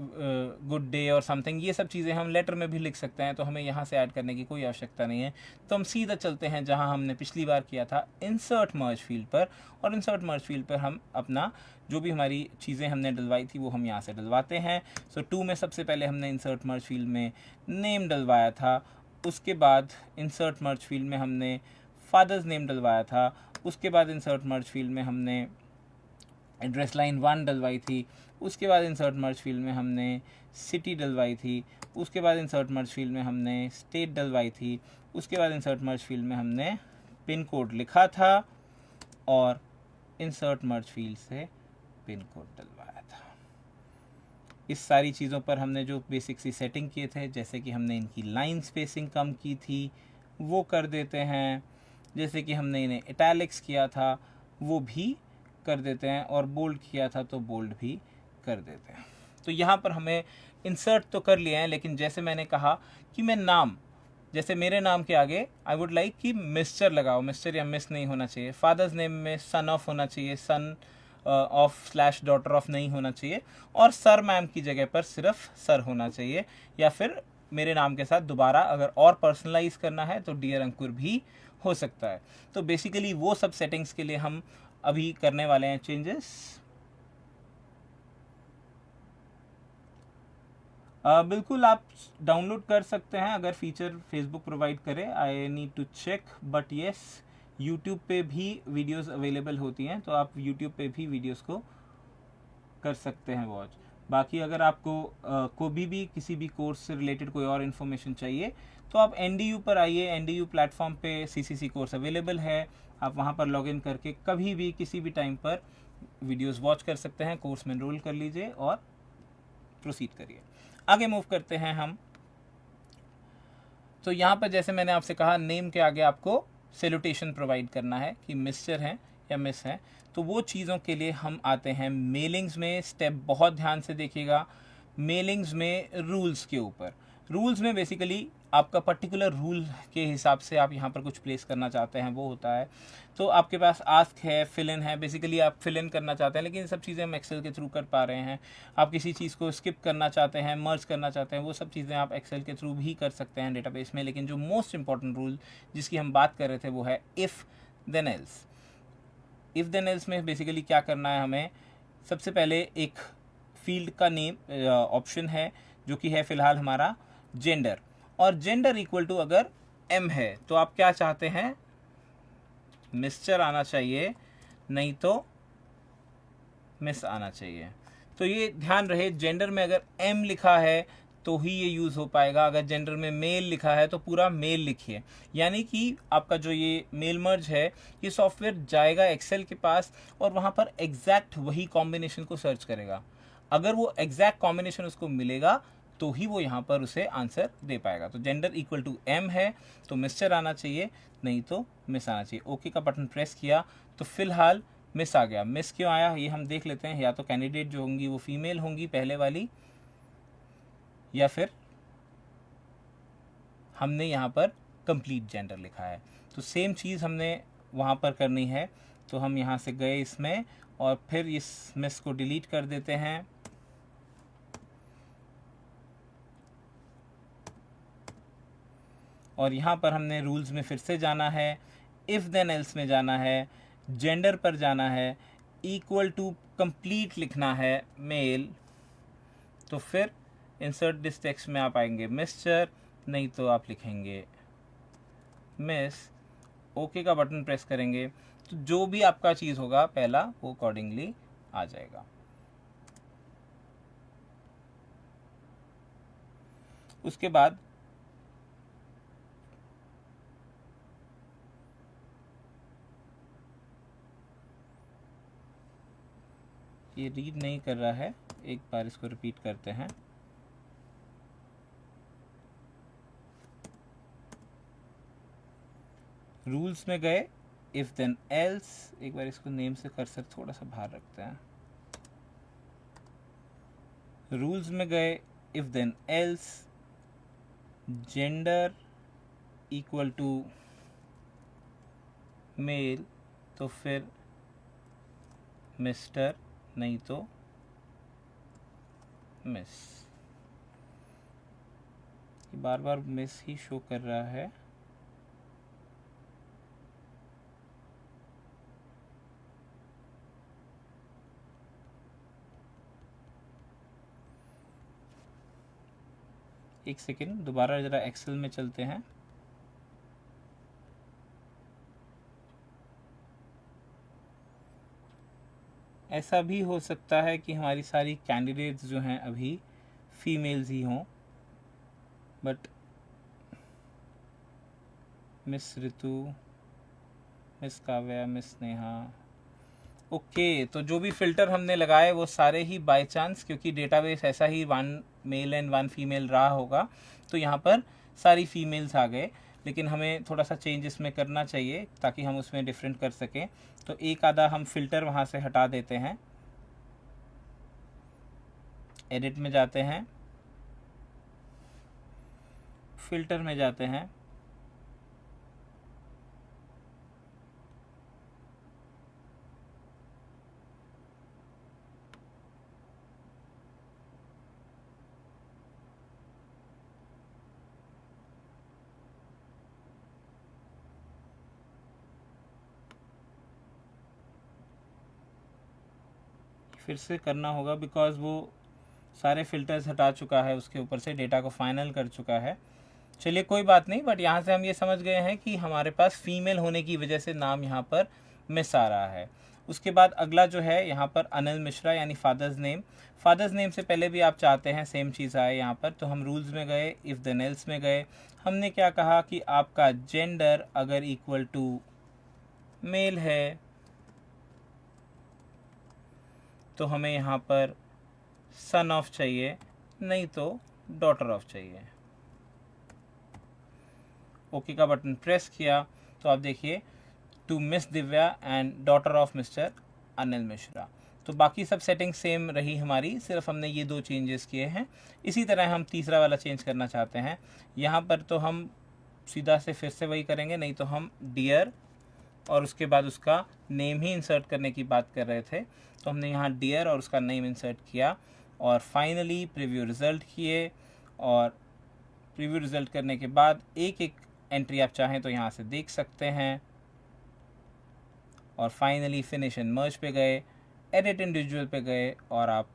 good day और समथिंग, ये सब चीज़ें हम लेटर में भी लिख सकते हैं, तो हमें यहाँ से ऐड करने की कोई आवश्यकता नहीं है। तो हम सीधा चलते हैं जहाँ हमने पिछली बार किया था, इंसर्ट मर्ज फील्ड पर। और इंसर्ट मर्ज फील्ड पर हम अपना जो भी हमारी चीज़ें हमने डलवाई थी वो हम यहाँ से डलवाते हैं। सो 2 में सबसे पहले हमने इंसर्ट मर्ज फील्ड में नेम डलवाया था। उसके बाद इंसर्ट मर्ज फील्ड में हमने फादर्स नेम डलवाया था। उसके बाद इंसर्ट मर्ज फील्ड में हमने एड्रेस लाइन 1 डलवाई थी। उसके बाद इंसर्ट मर्ज फील्ड में हमने सिटी डलवाई थी। उसके बाद इंसर्ट मर्ज फील्ड में हमने स्टेट डलवाई थी। उसके बाद इंसर्ट मर्ज फील्ड में हमने पिन कोड लिखा था और इंसर्ट मर्ज फील्ड से पिन कोड डलवाया था। इस सारी चीज़ों पर हमने जो बेसिक सी सेटिंग किए थे, जैसे कि हमने इनकी लाइन स्पेसिंग कम की थी वो कर देते हैं, जैसे कि हमने इन्हें इटैलिक्स किया था वो भी कर देते हैं, और बोल्ड किया था तो बोल्ड भी कर देते हैं। तो यहाँ पर हमें इंसर्ट तो कर लिया है, लेकिन जैसे मैंने कहा कि मैं नाम, जैसे मेरे नाम के आगे आई वुड लाइक कि मिस्टर लगाओ, मिस्टर या मिस नहीं होना चाहिए। फादर्स नेम में सन ऑफ होना चाहिए, son of slash daughter of नहीं होना चाहिए, और सर मैम की जगह पर सिर्फ सर होना चाहिए। या फिर मेरे नाम के साथ दोबारा अगर और पर्सनलाइज करना है तो डियर अंकुर भी हो सकता है। तो बेसिकली वो सब सेटिंग्स के लिए हम अभी करने वाले हैं चेंजेस। बिल्कुल आप डाउनलोड कर सकते हैं अगर फीचर फेसबुक प्रोवाइड करे। I need to check, but yes YouTube पे भी वीडियोस अवेलेबल होती हैं, तो आप यूट्यूब पे भी वीडियोस को कर सकते हैं वॉच। बाकी अगर आपको कोई भी किसी भी कोर्स से रिलेटेड कोई और इन्फॉर्मेशन चाहिए तो आप NDU पर आइए। NDU प्लेटफॉर्म पे CCC कोर्स अवेलेबल है, आप वहाँ पर लॉगिन करके कभी भी किसी भी टाइम पर वीडियोस वॉच कर सकते हैं। कोर्स में एनरोल कर लीजिए और प्रोसीड करिए। आगे मूव करते हैं हम। तो यहाँ पर जैसे मैंने आपसे कहा, नेम के आगे आपको सैल्यूटेशन प्रोवाइड करना है कि मिस्टर हैं या मिस हैं। तो वो चीज़ों के लिए हम आते हैं मेलिंग्स में। स्टेप बहुत ध्यान से देखिएगा। मेलिंग्स में रूल्स के ऊपर, रूल्स में बेसिकली आपका पर्टिकुलर रूल के हिसाब से आप यहाँ पर कुछ प्लेस करना चाहते हैं वो होता है। तो आपके पास आस्क है, फिल इन है, बेसिकली आप फिल इन करना चाहते हैं, लेकिन ये सब चीज़ें हम एक्सेल के थ्रू कर पा रहे हैं। आप किसी चीज़ को स्किप करना चाहते हैं, मर्ज करना चाहते हैं, वो सब चीज़ें आप एक्सेल के थ्रू भी कर सकते हैं डेटाबेस में। लेकिन जो मोस्ट इंपॉर्टेंट रूल जिसकी हम बात कर रहे थे वो है if then else. If then else में बेसिकली क्या करना है हमें, सबसे पहले एक फील्ड का नेम ऑप्शन है जो कि है फिलहाल हमारा जेंडर, और जेंडर इक्वल टू अगर M है तो आप क्या चाहते हैं, मिस्टर आना चाहिए, नहीं तो मिस आना चाहिए। तो ये ध्यान रहे, जेंडर में अगर M लिखा है तो ही ये यूज़ हो पाएगा। अगर जेंडर में मेल लिखा है तो पूरा मेल लिखिए। यानी कि आपका जो ये मेल मर्ज है, ये सॉफ्टवेयर जाएगा एक्सेल के पास और वहाँ पर एग्जैक्ट वही कॉम्बिनेशन को सर्च करेगा। अगर वो एग्जैक्ट कॉम्बिनेशन उसको मिलेगा तो ही वो यहाँ पर उसे आंसर दे पाएगा। तो जेंडर इक्वल टू M है तो मिस्टर आना चाहिए, नहीं तो मिस आना चाहिए। ओके का बटन प्रेस किया तो फिलहाल मिस आ गया। मिस क्यों आया ये हम देख लेते हैं। या तो कैंडिडेट जो होंगी वो फीमेल होंगी पहले वाली, या फिर हमने यहाँ पर कंप्लीट जेंडर लिखा है। तो सेम चीज़ हमने वहाँ पर करनी है। तो हम यहाँ से गए इसमें और फिर इस मिस को डिलीट कर देते हैं। और यहाँ पर हमने रूल्स में फिर से जाना है, इफ़ देन एल्स में जाना है, जेंडर पर जाना है, इक्वल टू कंप्लीट लिखना है मेल। तो फिर इंसर्ट दिस टेक्स्ट में आप आएंगे मिस्टर, नहीं तो आप लिखेंगे मिस। ओके का बटन प्रेस करेंगे तो जो भी आपका चीज़ होगा पहला वो अकॉर्डिंगली आ जाएगा। उसके बाद ये रीड नहीं कर रहा है, एक बार इसको रिपीट करते हैं। रूल्स में गए, इफ देन एल्स, एक बार इसको नेम से कर्सर थोड़ा सा बाहर रखते हैं। रूल्स में गए, if then else, gender equal to male, तो फिर मिस्टर, नहीं तो मिस। बार बार मिस ही शो कर रहा है। एक सेकेंड, दोबारा ज़रा एक्सेल में चलते हैं। ऐसा भी हो सकता है कि हमारी सारी कैंडिडेट्स जो हैं अभी फीमेल्स ही हों, but miss Ritu, miss Kavya, miss Neha, okay तो जो भी फ़िल्टर हमने लगाए वो सारे ही बाय चांस, क्योंकि डेटाबेस ऐसा ही 1 मेल एंड 1 फीमेल रहा होगा, तो यहाँ पर सारी फीमेल्स आ गए। लेकिन हमें थोड़ा सा चेंज इसमें करना चाहिए ताकि हम उसमें डिफरेंट कर सकें। तो एक आधा हम फ़िल्टर वहाँ से हटा देते हैं। एडिट में जाते हैं, फ़िल्टर में जाते हैं, फिर से करना होगा बिकॉज वो सारे फ़िल्टर्स हटा चुका है, उसके ऊपर से डेटा को फाइनल कर चुका है। चलिए कोई बात नहीं, बट यहाँ से हम ये समझ गए हैं कि हमारे पास फीमेल होने की वजह से नाम यहाँ पर मिस आ रहा है। उसके बाद अगला जो है यहाँ पर अनिल मिश्रा यानी फादर्स नेम। फादर्स नेम से पहले भी आप चाहते हैं सेम चीज़ आए यहाँ पर, तो हम रूल्स में गए, इफ़ देन एल्स में गए। हमने क्या कहा कि आपका जेंडर अगर इक्वल टू मेल है तो हमें यहाँ पर सन ऑफ चाहिए, नहीं तो डॉटर ऑफ चाहिए। ओके का बटन प्रेस किया तो आप देखिए to miss Divya and daughter of mister Anil Mishra. तो बाकी सब सेटिंग सेम रही हमारी, सिर्फ हमने ये 2 चेंजेस किए हैं। इसी तरह हम तीसरा वाला चेंज करना चाहते हैं। यहाँ पर तो हम सीधा से फिर से वही करेंगे, नहीं तो हम डियर और उसके बाद उसका नेम ही इंसर्ट करने की बात कर रहे थे। तो हमने यहाँ डियर और उसका नेम इंसर्ट किया और फाइनली प्रीव्यू रिज़ल्ट किए। और प्रीव्यू रिज़ल्ट करने के बाद एक एक एंट्री आप चाहें तो यहाँ से देख सकते हैं। और फाइनली फिनिश एंड मर्ज पे गए, एडिट इंडिविजुअल पे गए और आप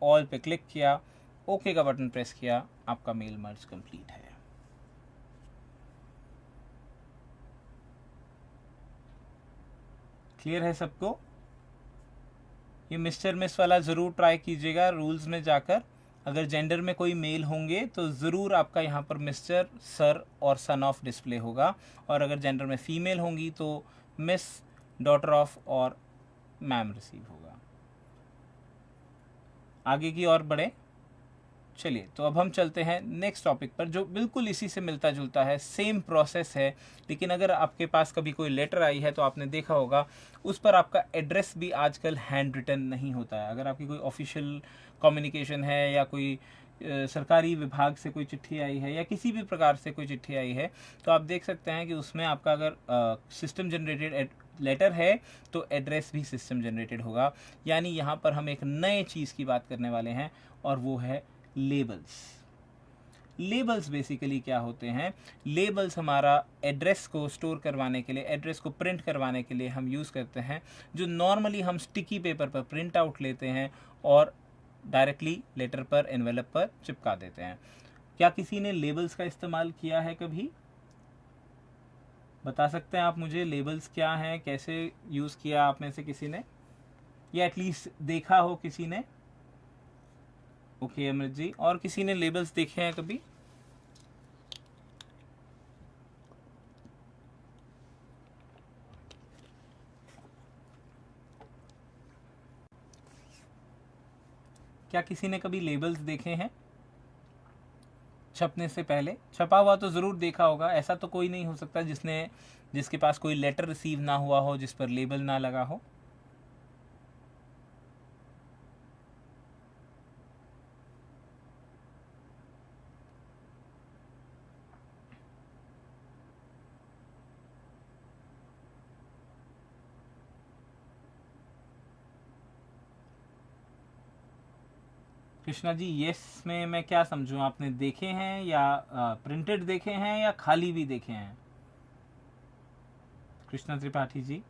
ऑल पे क्लिक किया, ओके का बटन प्रेस किया, आपका मेल मर्ज कंप्लीट है। क्लियर है सबको? ये मिस्टर मिस वाला ज़रूर ट्राई कीजिएगा रूल्स में जाकर। अगर जेंडर में कोई मेल होंगे तो ज़रूर आपका यहाँ पर मिस्टर, सर और सन ऑफ डिस्प्ले होगा, और अगर जेंडर में फ़ीमेल होंगी तो मिस, डॉटर ऑफ और मैम रिसीव होगा। आगे की और बढ़े। चलिए तो अब हम चलते हैं नेक्स्ट टॉपिक पर, जो बिल्कुल इसी से मिलता जुलता है, सेम प्रोसेस है। लेकिन अगर आपके पास कभी कोई लेटर आई है तो आपने देखा होगा उस पर आपका एड्रेस भी आजकल हैंड रिटन नहीं होता है। अगर आपकी कोई ऑफिशियल कम्युनिकेशन है या कोई सरकारी विभाग से कोई चिट्ठी आई है या किसी भी प्रकार से कोई चिट्ठी आई है, तो आप देख सकते हैं कि उसमें आपका अगर सिस्टम जनरेटेड लेटर है तो एड्रेस भी सिस्टम जनरेटेड होगा। यानी यहाँ पर हम एक नए चीज़ की बात करने वाले हैं और वो है लेबल्स। लेबल्स बेसिकली क्या होते हैं? लेबल्स हमारा एड्रेस को स्टोर करवाने के लिए, एड्रेस को प्रिंट करवाने के लिए हम यूज़ करते हैं, जो नॉर्मली हम स्टिकी पेपर पर प्रिंट आउट लेते हैं और डायरेक्टली लेटर पर, एनवेलप पर चिपका देते हैं। क्या किसी ने लेबल्स का इस्तेमाल किया है कभी? बता सकते हैं आप मुझे लेबल्स क्या हैं, कैसे यूज़ किया आप में से किसी ने, या एटलीस्ट देखा हो किसी ने? ओके अमृत जी, और किसी ने लेबल्स देखे हैं कभी? क्या किसी ने कभी लेबल्स देखे हैं छपने से पहले? छपा हुआ तो ज़रूर देखा होगा, ऐसा तो कोई नहीं हो सकता जिसके पास कोई लेटर रिसीव ना हुआ हो जिस पर लेबल ना लगा हो। कृष्णा जी यस में मैं क्या समझूं, आपने देखे हैं या प्रिंटेड देखे हैं या खाली भी देखे हैं? कृष्णा त्रिपाठी जी।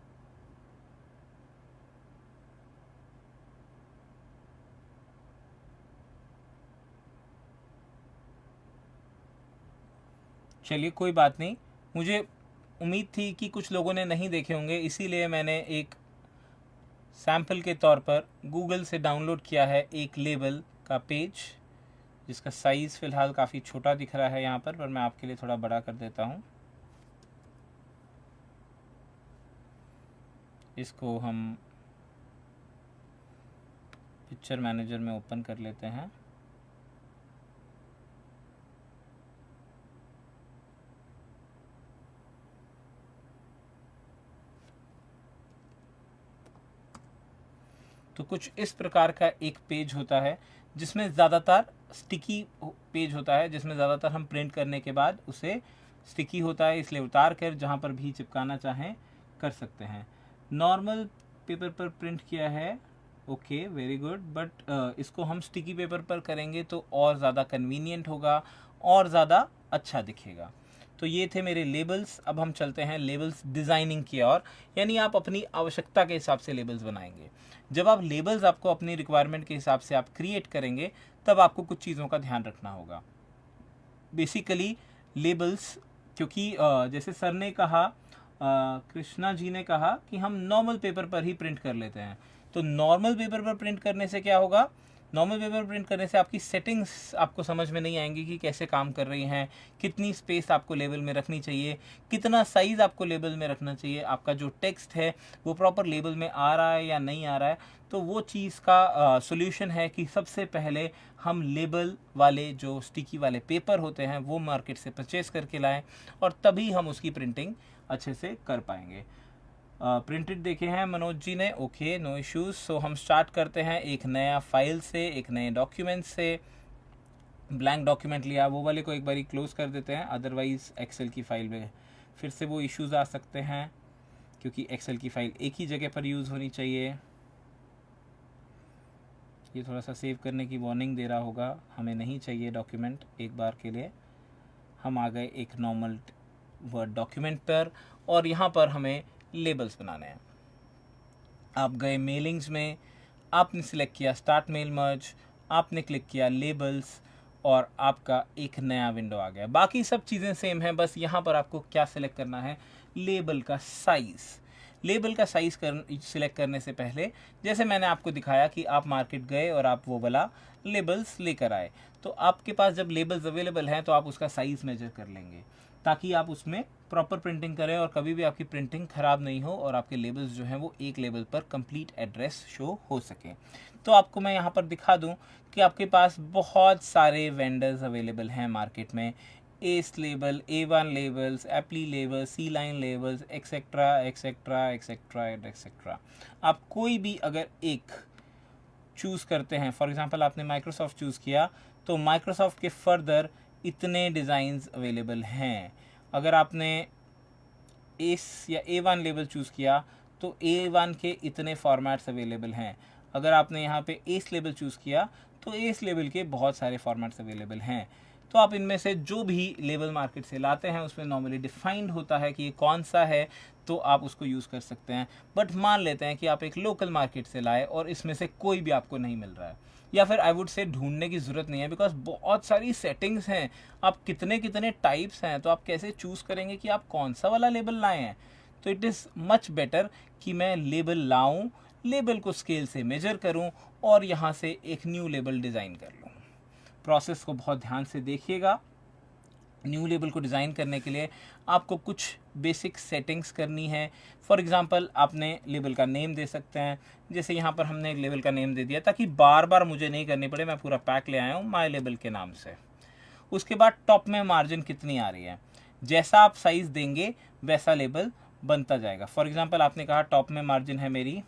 चलिए कोई बात नहीं, मुझे उम्मीद थी कि कुछ लोगों ने नहीं देखे होंगे, इसीलिए मैंने एक सैम्पल के तौर पर गूगल से डाउनलोड किया है एक लेबल का पेज, जिसका साइज़ फ़िलहाल काफ़ी छोटा दिख रहा है यहाँ पर मैं आपके लिए थोड़ा बड़ा कर देता हूँ। इसको हम पिक्चर मैनेजर में ओपन कर लेते हैं। तो कुछ इस प्रकार का एक पेज होता है जिसमें ज़्यादातर स्टिकी पेज होता है, जिसमें ज़्यादातर हम प्रिंट करने के बाद उसे स्टिकी होता है, इसलिए उतार कर जहाँ पर भी चिपकाना चाहें कर सकते हैं। नॉर्मल पेपर पर प्रिंट किया है, ओके वेरी गुड, बट इसको हम स्टिकी पेपर पर करेंगे तो और ज़्यादा कन्वीनियंट होगा और ज़्यादा अच्छा दिखेगा। तो ये थे मेरे लेबल्स। अब हम चलते हैं लेबल्स डिज़ाइनिंग की ओर, यानी आप अपनी आवश्यकता के हिसाब से लेबल्स बनाएंगे। जब आप लेबल्स आपको अपनी रिक्वायरमेंट के हिसाब से आप क्रिएट करेंगे, तब आपको कुछ चीज़ों का ध्यान रखना होगा। बेसिकली लेबल्स, क्योंकि जैसे सर ने कहा, कृष्णा जी ने कहा कि हम नॉर्मल पेपर पर ही प्रिंट कर लेते हैं, तो नॉर्मल पेपर पर प्रिंट करने से क्या होगा, नॉर्मल पेपर प्रिंट करने से आपकी सेटिंग्स आपको समझ में नहीं आएंगी कि कैसे काम कर रही हैं, कितनी स्पेस आपको लेबल में रखनी चाहिए, कितना साइज़ आपको लेबल में रखना चाहिए, आपका जो टेक्स्ट है वो प्रॉपर लेबल में आ रहा है या नहीं आ रहा है। तो वो चीज़ का सॉल्यूशन है कि सबसे पहले हम लेबल वाले जो स्टिकी वाले पेपर होते हैं वो मार्केट से परचेस करके लाएं, और तभी हम उसकी प्रिंटिंग अच्छे से कर पाएंगे। प्रिंटेड देखे हैं मनोज जी ने, ओके नो इश्यूज़। सो हम स्टार्ट करते हैं एक नया फाइल से, एक नए डॉक्यूमेंट से। ब्लैंक डॉक्यूमेंट लिया, वो वाले को एक बारी क्लोज कर देते हैं, अदरवाइज़ एक्सेल की फ़ाइल में फिर से वो इश्यूज़ आ सकते हैं, क्योंकि एक्सेल की फ़ाइल एक ही जगह पर यूज़ होनी चाहिए। ये थोड़ा सा सेव करने की वार्निंग दे रहा होगा, हमें नहीं चाहिए डॉक्यूमेंट एक बार के लिए। हम आ गए एक नॉर्मल वर्ड डॉक्यूमेंट पर, और यहाँ पर हमें लेबल्स बनाने हैं। आप गए मेलिंग्स में, आपने सिलेक्ट किया स्टार्ट मेल मर्ज, आपने क्लिक किया लेबल्स, और आपका एक नया विंडो आ गया। बाकी सब चीज़ें सेम हैं, बस यहाँ पर आपको क्या सिलेक्ट करना है, लेबल का साइज़। लेबल का साइज़ सिलेक्ट करने से पहले, जैसे मैंने आपको दिखाया कि आप मार्केट गए और आप वो वाला लेबल्स लेकर आए, तो आपके पास जब लेबल्स अवेलेबल हैं तो आप उसका साइज़ मेजर कर लेंगे, ताकि आप उसमें प्रॉपर प्रिंटिंग करें और कभी भी आपकी प्रिंटिंग ख़राब नहीं हो, और आपके लेबल्स जो हैं वो एक लेबल पर कंप्लीट एड्रेस शो हो सके। तो आपको मैं यहाँ पर दिखा दूँ कि आपके पास बहुत सारे वेंडर्स अवेलेबल हैं मार्केट में, S label, A1 labels, Apli labels, C line labels, etcetera etcetera etcetera etcetera. आप कोई भी अगर एक चूज़ करते हैं, फॉर एग्जांपल आपने माइक्रोसॉफ्ट चूज़ किया, तो माइक्रोसॉफ्ट के फर्दर इतने डिज़ाइंस अवेलेबल हैं। अगर आपने एस या A1 लेबल चूज़ किया तो A1 के इतने फॉर्मेट्स अवेलेबल हैं। अगर आपने यहाँ पे एस लेबल चूज़ किया तो एस लेबल के बहुत सारे फॉर्मेट्स अवेलेबल हैं। तो आप इनमें से जो भी लेबल मार्केट से लाते हैं उसमें नॉर्मली डिफाइंड होता है कि ये कौन सा है, तो आप उसको यूज़ कर सकते हैं। बट मान लेते हैं कि आप एक लोकल मार्केट से लाए और इसमें से कोई भी आपको नहीं मिल रहा है, या फिर आई वुड से ढूंढने की ज़रूरत नहीं है, बिकॉज बहुत सारी सेटिंग्स हैं, आप कितने कितने टाइप्स हैं, तो आप कैसे चूज़ करेंगे कि आप कौन सा वाला लेबल लाए हैं। तो इट इज़ मच बेटर कि मैं लेबल लाऊं, लेबल को स्केल से मेजर करूं और यहाँ से एक न्यू लेबल डिज़ाइन कर लूँ। प्रोसेस को बहुत ध्यान से देखिएगा। न्यू लेबल को डिज़ाइन करने के लिए आपको कुछ बेसिक सेटिंग्स करनी है। फॉर एग्जांपल आपने लेबल का नेम दे सकते हैं, जैसे यहाँ पर हमने एक लेबल का नेम दे दिया ताकि बार बार मुझे नहीं करनी पड़े, मैं पूरा पैक ले आया हूँ माय लेबल के नाम से। उसके बाद टॉप में मार्जिन कितनी आ रही है, जैसा आप साइज़ देंगे वैसा लेबल बनता जाएगा। फॉर एग्जांपल आपने कहा टॉप में मार्जिन है मेरी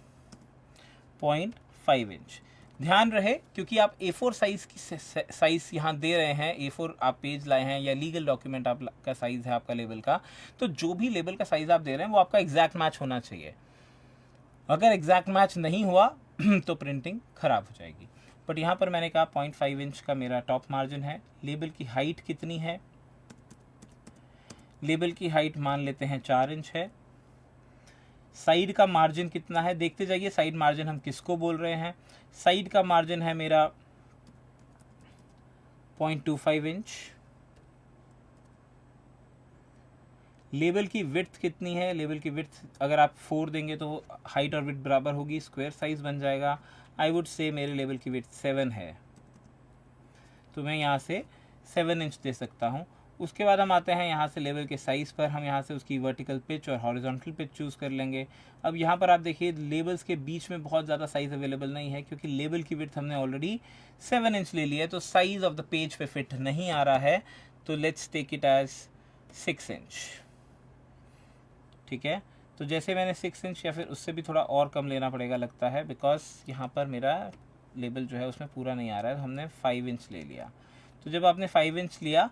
0.5 इंच। ध्यान रहे क्योंकि आप A4 साइज़ की साइज़ यहाँ दे रहे हैं, A4 आप पेज लाए हैं या लीगल डॉक्यूमेंट आपका साइज़ है आपका लेबल का, तो जो भी लेबल का साइज़ आप दे रहे हैं वो आपका एग्जैक्ट मैच होना चाहिए। अगर एग्जैक्ट मैच नहीं हुआ तो प्रिंटिंग ख़राब हो जाएगी। बट यहाँ पर मैंने कहा 0.5 इंच का मेरा टॉप मार्जिन है। लेबल की हाइट कितनी है? लेबल की हाइट मान लेते हैं 4 इंच है। साइड का मार्जिन कितना है देखते जाइए। साइड मार्जिन हम किसको बोल रहे हैं? साइड का मार्जिन है मेरा 0.25 इंच। लेबल की विड्थ कितनी है? लेबल की विड्थ अगर आप 4 देंगे तो हाइट और विड्थ बराबर होगी, स्क्वायर साइज बन जाएगा। आई वुड से मेरे लेबल की विड्थ 7 है, तो मैं यहाँ से 7 इंच दे सकता हूँ। उसके बाद हम आते हैं यहाँ से लेबल के साइज़ पर। हम यहाँ से उसकी वर्टिकल पिच और हॉरिजॉन्टल पिच चूज़ कर लेंगे। अब यहाँ पर आप देखिए लेबल्स के बीच में बहुत ज़्यादा साइज़ अवेलेबल नहीं है, क्योंकि लेबल की विड्थ हमने ऑलरेडी 7 इंच ले लिया है, तो साइज़ ऑफ द पेज पे फिट नहीं आ रहा है। तो let's take it as 6 inch. ठीक है, तो जैसे मैंने 6 इंच या फिर उससे भी थोड़ा और कम लेना पड़ेगा लगता है, बिकॉज यहाँ पर मेरा लेबल जो है उसमें पूरा नहीं आ रहा है। तो हमने 5 इंच ले लिया। तो जब आपने 5 इंच लिया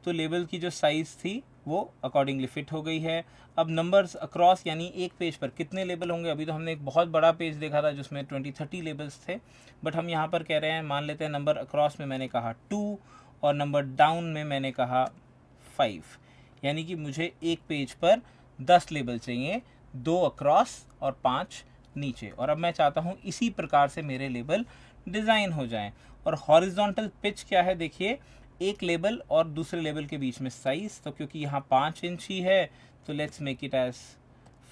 तो लेबल की जो साइज़ थी वो अकॉर्डिंगली फिट हो गई है। अब नंबर्स अक्रॉस यानी एक पेज पर कितने लेबल होंगे? अभी तो हमने एक बहुत बड़ा पेज देखा था जिसमें 20-30 लेबल्स थे, बट हम यहाँ पर कह रहे हैं, मान लेते हैं नंबर अक्रॉस में मैंने कहा 2 और नंबर डाउन में मैंने कहा 5, यानी कि मुझे एक पेज पर 10 लेबल चाहिए, 2 अक्रॉस और 5 नीचे। और अब मैं चाहता हूँ इसी प्रकार से मेरे लेबल डिज़ाइन हो जाएं। और हॉरिजॉन्टल पिच क्या है देखिए, एक लेबल और दूसरे लेबल के बीच में साइज़, तो क्योंकि यहाँ 5 इंच ही है तो लेट्स मेक इट एज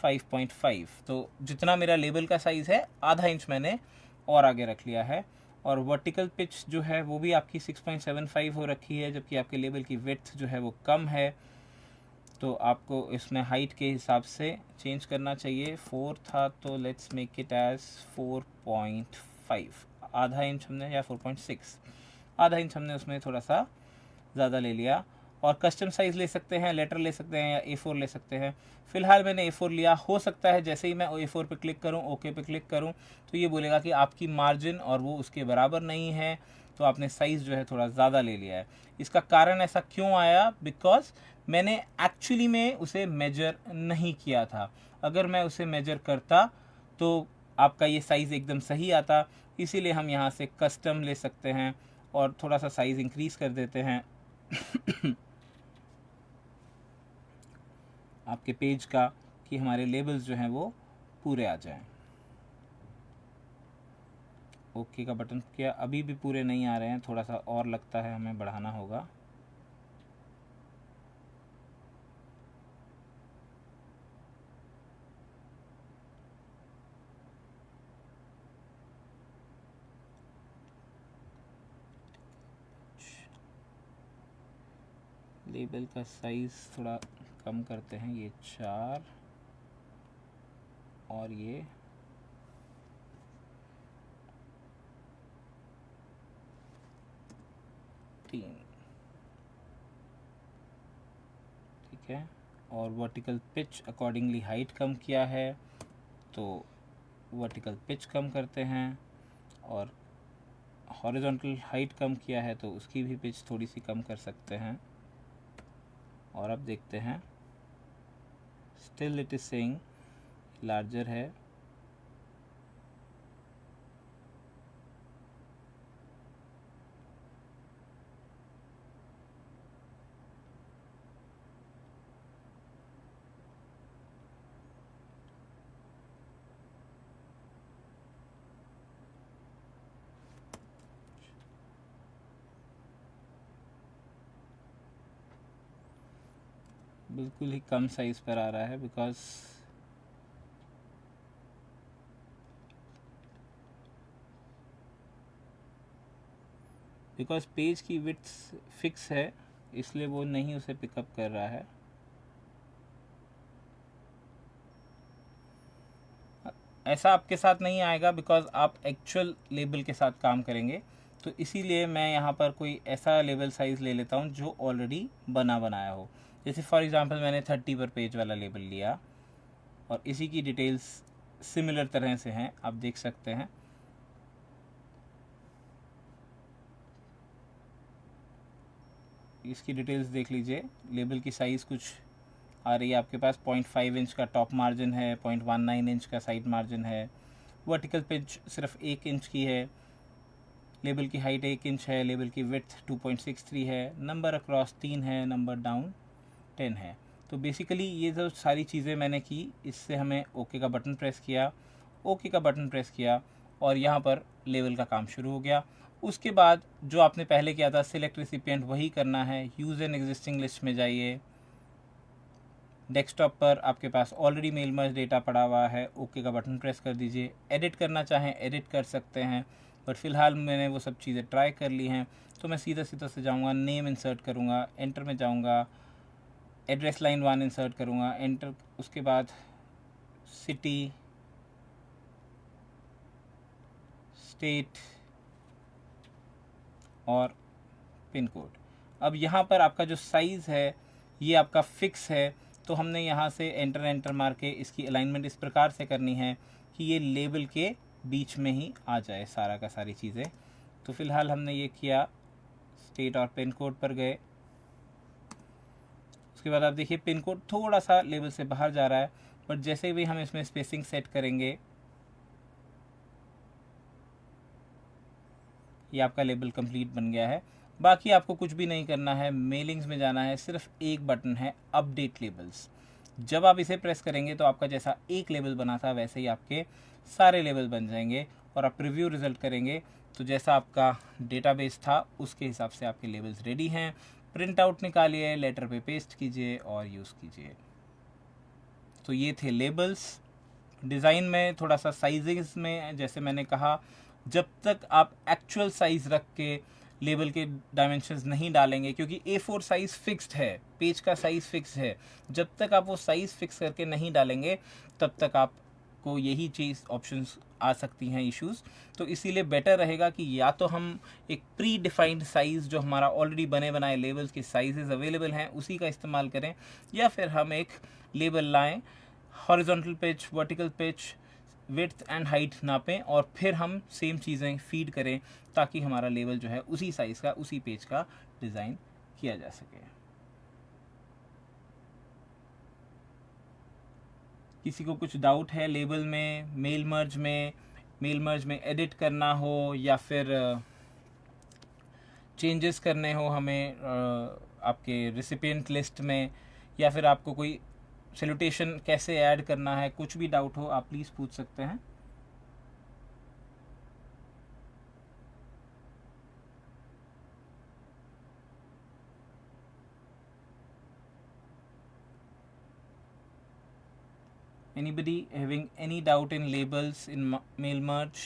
5.5। तो जितना मेरा लेबल का साइज़ है आधा इंच मैंने और आगे रख लिया है। और वर्टिकल पिच जो है वो भी आपकी 6.75 हो रखी है, जबकि आपके लेबल की विड्थ जो है वो कम है, तो आपको इसमें हाइट के हिसाब से चेंज करना चाहिए। 4 था तो लेट्स मेक इट एज 4.5, आधा इंच हमने, या 4.6, आधा इंच हमने उसमें थोड़ा सा ज़्यादा ले लिया। और कस्टम साइज़ ले सकते हैं, लेटर ले सकते हैं, या A4 ले सकते हैं। फ़िलहाल मैंने A4 लिया। हो सकता है जैसे ही मैं A4 पे क्लिक करूं, ओके पे क्लिक करूं, तो ये बोलेगा कि आपकी मार्जिन और वो उसके बराबर नहीं है, तो आपने साइज़ जो है थोड़ा ज़्यादा ले लिया है। इसका कारण ऐसा क्यों आया? बिकॉज मैंने एक्चुअली में उसे मेजर नहीं किया था। अगर मैं उसे मेजर करता तो आपका ये साइज़ एकदम सही आता। इसीलिए हम यहाँ से कस्टम ले सकते हैं और थोड़ा सा साइज़ इंक्रीज़ कर देते हैं आपके पेज का, कि हमारे लेबल्स जो हैं वो पूरे आ जाएं। ओके का बटन किया, अभी भी पूरे नहीं आ रहे हैं, थोड़ा सा और लगता है हमें बढ़ाना होगा। लेबल का साइज़ थोड़ा कम करते हैं, ये 4 और ये 3, ठीक है। और वर्टिकल पिच अकॉर्डिंगली हाइट कम किया है, तो वर्टिकल पिच कम करते हैं। और हॉरिजॉन्टल हाइट कम किया है तो उसकी भी पिच थोड़ी सी कम कर सकते हैं। और अब देखते हैं, still it is saying larger है। बिल्कुल ही कम साइज़ पर आ रहा है, बिकॉज पेज की विड्थ फिक्स है, इसलिए वो नहीं उसे पिकअप कर रहा है। ऐसा आपके साथ नहीं आएगा बिकॉज आप एक्चुअल लेबल के साथ काम करेंगे, तो इसीलिए मैं यहाँ पर कोई ऐसा लेबल साइज़ ले लेता हूँ जो ऑलरेडी बनाया हो। जैसे फॉर एग्ज़ाम्पल मैंने 30 पर पेज वाला लेबल लिया और इसी की डिटेल्स सिमिलर तरह से हैं, आप देख सकते हैं। इसकी डिटेल्स देख लीजिए, लेबल की साइज़ कुछ आ रही है आपके पास। 0.5 इंच का टॉप मार्जिन है, 0.19 इंच का साइड मार्जिन है, वर्टिकल पिच सिर्फ 1 इंच की है, लेबल की हाइट 1 इंच है, लेबल की विड्थ 2.63 है, नंबर अक्रॉस 3 है, नंबर डाउन 10 है। तो बेसिकली ये जो सारी चीज़ें मैंने की, इससे हमें ओके का बटन प्रेस किया, ओके का बटन प्रेस किया और यहाँ पर लेबल का काम शुरू हो गया। उसके बाद जो आपने पहले किया था सिलेक्ट रेसिपिएंट, वही करना है। यूज़ एन एग्जिस्टिंग लिस्ट में जाइए, डेस्कटॉप पर आपके पास ऑलरेडी मेल मर्ज डेटा पड़ा हुआ है, ओके का बटन प्रेस कर दीजिए। एडिट करना चाहें एडिट कर सकते हैं, बट फिलहाल मैंने वो सब चीज़ें ट्राई कर ली हैं। तो मैं सीधा सीधा से जाऊँगा, नेम इंसर्ट करूँगा, एंटर में जाऊँगा, एड्रेस लाइन 1 इंसर्ट करूँगा, एंटर। उसके बाद सिटी, स्टेट और पिन कोड। अब यहाँ पर आपका जो साइज़ है ये आपका फिक्स है, तो हमने यहाँ से एंटर मार के इसकी अलाइनमेंट इस प्रकार से करनी है कि ये लेबल के बीच में ही आ जाए सारा का सारी चीज़ें। तो फिलहाल हमने ये किया, स्टेट और पिन कोड पर गए। उसके बाद आप देखिए पिन कोड थोड़ा सा लेबल से बाहर जा रहा है, बट जैसे भी हम इसमें स्पेसिंग सेट करेंगे ये आपका लेबल कंप्लीट बन गया है। बाकी आपको कुछ भी नहीं करना है, मेलिंग्स में जाना है, सिर्फ एक बटन है अपडेट लेबल्स। जब आप इसे प्रेस करेंगे तो आपका जैसा एक लेबल बना था वैसे ही आपके सारे लेबल बन जाएंगे और आप प्रीव्यू रिजल्ट करेंगे तो जैसा आपका डेटाबेस था उसके हिसाब से आपके लेबल्स रेडी हैं। प्रिंट आउट निकालिए, लेटर पे पेस्ट कीजिए और यूज़ कीजिए। तो ये थे लेबल्स। डिज़ाइन में थोड़ा सा साइजेस में, जैसे मैंने कहा, जब तक आप एक्चुअल साइज़ रख के लेबल के डायमेंशंस नहीं डालेंगे, क्योंकि A4 साइज़ फिक्स्ड है, पेज का साइज़ फिक्स है, जब तक आप वो साइज़ फिक्स करके नहीं डालेंगे तब तक आपको यही चीज़ ऑप्शंस आ सकती हैं, इश्यूज़। तो इसीलिए बेटर रहेगा कि या तो हम एक प्री डिफाइंड साइज़ जो हमारा ऑलरेडी बने बनाए लेबल्स के साइजेस अवेलेबल हैं उसी का इस्तेमाल करें, या फिर हम एक लेबल लाएँ, horizontal pitch, vertical pitch, width and height नापें और फिर हम सेम चीज़ें फीड करें ताकि हमारा लेबल जो है उसी साइज़ का, उसी पेज का डिज़ाइन किया जा सके। किसी को कुछ डाउट है लेबल में, मेल मर्ज में एडिट करना हो या फिर चेंजेस करने हो हमें आपके रेसिपिएंट लिस्ट में, या फिर आपको कोई सैल्यूटेशन कैसे ऐड करना है, कुछ भी डाउट हो आप प्लीज़ पूछ सकते हैं। Anybody having any doubt in labels in mail merge?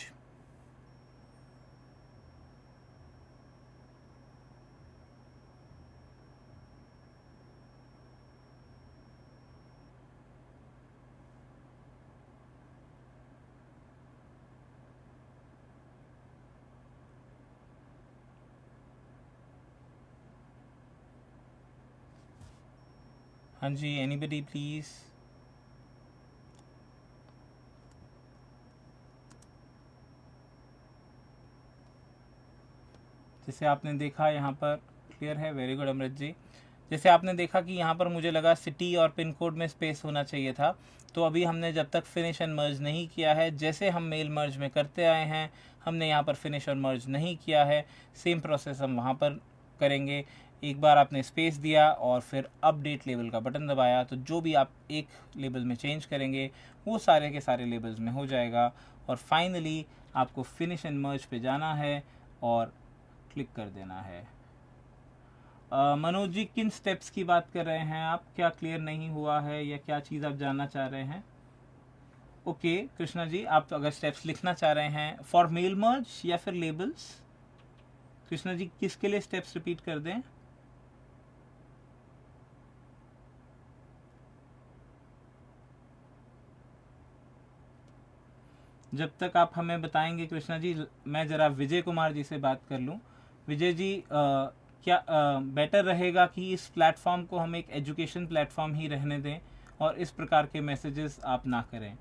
हाँ जी, एनीबडी प्लीज़। जैसे आपने देखा यहाँ पर क्लियर है, वेरी गुड अमृत जी। जैसे आपने देखा कि यहाँ पर मुझे लगा सिटी और पिन कोड में स्पेस होना चाहिए था, तो अभी हमने जब तक फिनिश एंड मर्ज नहीं किया है, जैसे हम मेल मर्ज में करते आए हैं, हमने यहाँ पर फिनिश और मर्ज नहीं किया है, सेम प्रोसेस हम वहाँ पर करेंगे। एक बार आपने स्पेस दिया और फिर अपडेट लेबल का बटन दबाया तो जो भी आप एक लेबल में चेंज करेंगे वो सारे के सारे लेबल्स में हो जाएगा और फाइनली आपको फिनिश एंड मर्ज पे जाना है और क्लिक कर देना है। मनोज जी, किन स्टेप्स की बात कर रहे हैं आप? क्या क्लियर नहीं हुआ है या क्या चीज़ आप जानना चाह रहे हैं? ओके कृष्णा जी, आप अगर स्टेप्स लिखना चाह रहे हैं फॉर मेल मर्ज या फिर लेबल्स, कृष्णा जी किसके लिए स्टेप्स रिपीट कर दें? जब तक आप हमें बताएंगे कृष्णा जी, मैं ज़रा विजय कुमार जी से बात कर लूं। विजय जी, क्या बेटर रहेगा कि इस प्लेटफॉर्म को हम एक एजुकेशन प्लेटफॉर्म ही रहने दें और इस प्रकार के मैसेजेस आप ना करें,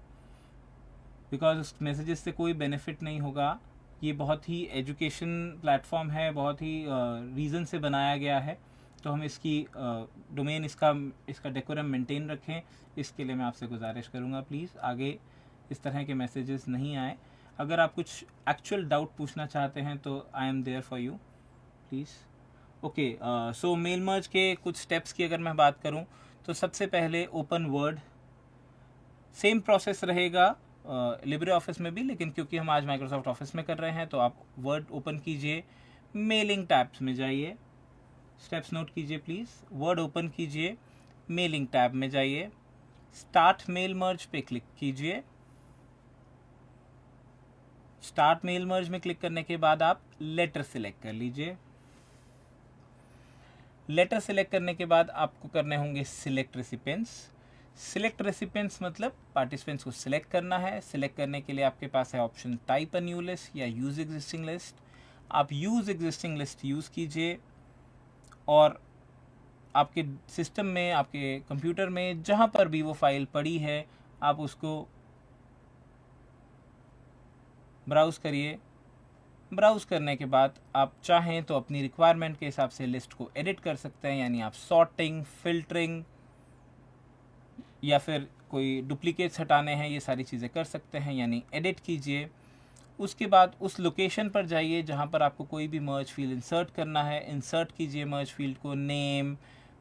बिकॉज उस मैसेजेस से कोई बेनिफिट नहीं होगा। ये बहुत ही एजुकेशन प्लेटफॉर्म है, बहुत ही रीज़न से बनाया गया है, तो हम इसकी डोमेन इसका डेकोरम मेंटेन रखें। इसके लिए मैं आपसे गुजारिश करूँगा प्लीज़ आगे इस तरह के मैसेजेस नहीं आए। अगर आप कुछ एक्चुअल डाउट पूछना चाहते हैं तो I am there for you, please. Okay, so mail merge के कुछ स्टेप्स की अगर मैं बात करूं तो सबसे पहले ओपन वर्ड, सेम प्रोसेस रहेगा लिब्रे ऑफिस में भी, लेकिन क्योंकि हम आज माइक्रोसॉफ्ट ऑफिस में कर रहे हैं तो आप वर्ड ओपन कीजिए, मेलिंग टैब्स में जाइए, स्टेप्स नोट कीजिए प्लीज़। वर्ड ओपन कीजिए, मेलिंग टैब में जाइए, स्टार्ट मेल मर्ज पे क्लिक कीजिए। स्टार्ट मेल मर्ज में क्लिक करने के बाद आप लेटर सिलेक्ट कर लीजिए। लेटर सिलेक्ट करने के बाद आपको करने होंगे सिलेक्ट रेसिपिएंट्स। सिलेक्ट रेसिपिएंट्स मतलब पार्टिसिपेंट्स को सिलेक्ट करना है। सिलेक्ट करने के लिए आपके पास है option type a new list या यूज एग्जिस्टिंग लिस्ट। आप यूज एग्जिस्टिंग लिस्ट यूज़ कीजिए और आपके सिस्टम में, आपके कंप्यूटर में जहाँ पर भी वो फाइल पड़ी है आप उसको ब्राउज़ करिए। ब्राउज़ करने के बाद आप चाहें तो अपनी रिक्वायरमेंट के हिसाब से लिस्ट को एडिट कर सकते हैं, यानी आप सॉर्टिंग, फिल्टरिंग या फिर कोई डुप्लीकेट्स हटाने हैं, ये सारी चीज़ें कर सकते हैं, यानी एडिट कीजिए। उसके बाद उस लोकेशन पर जाइए जहाँ पर आपको कोई भी मर्ज फील्ड इंसर्ट करना है, इंसर्ट कीजिए मर्ज फील्ड को। Name,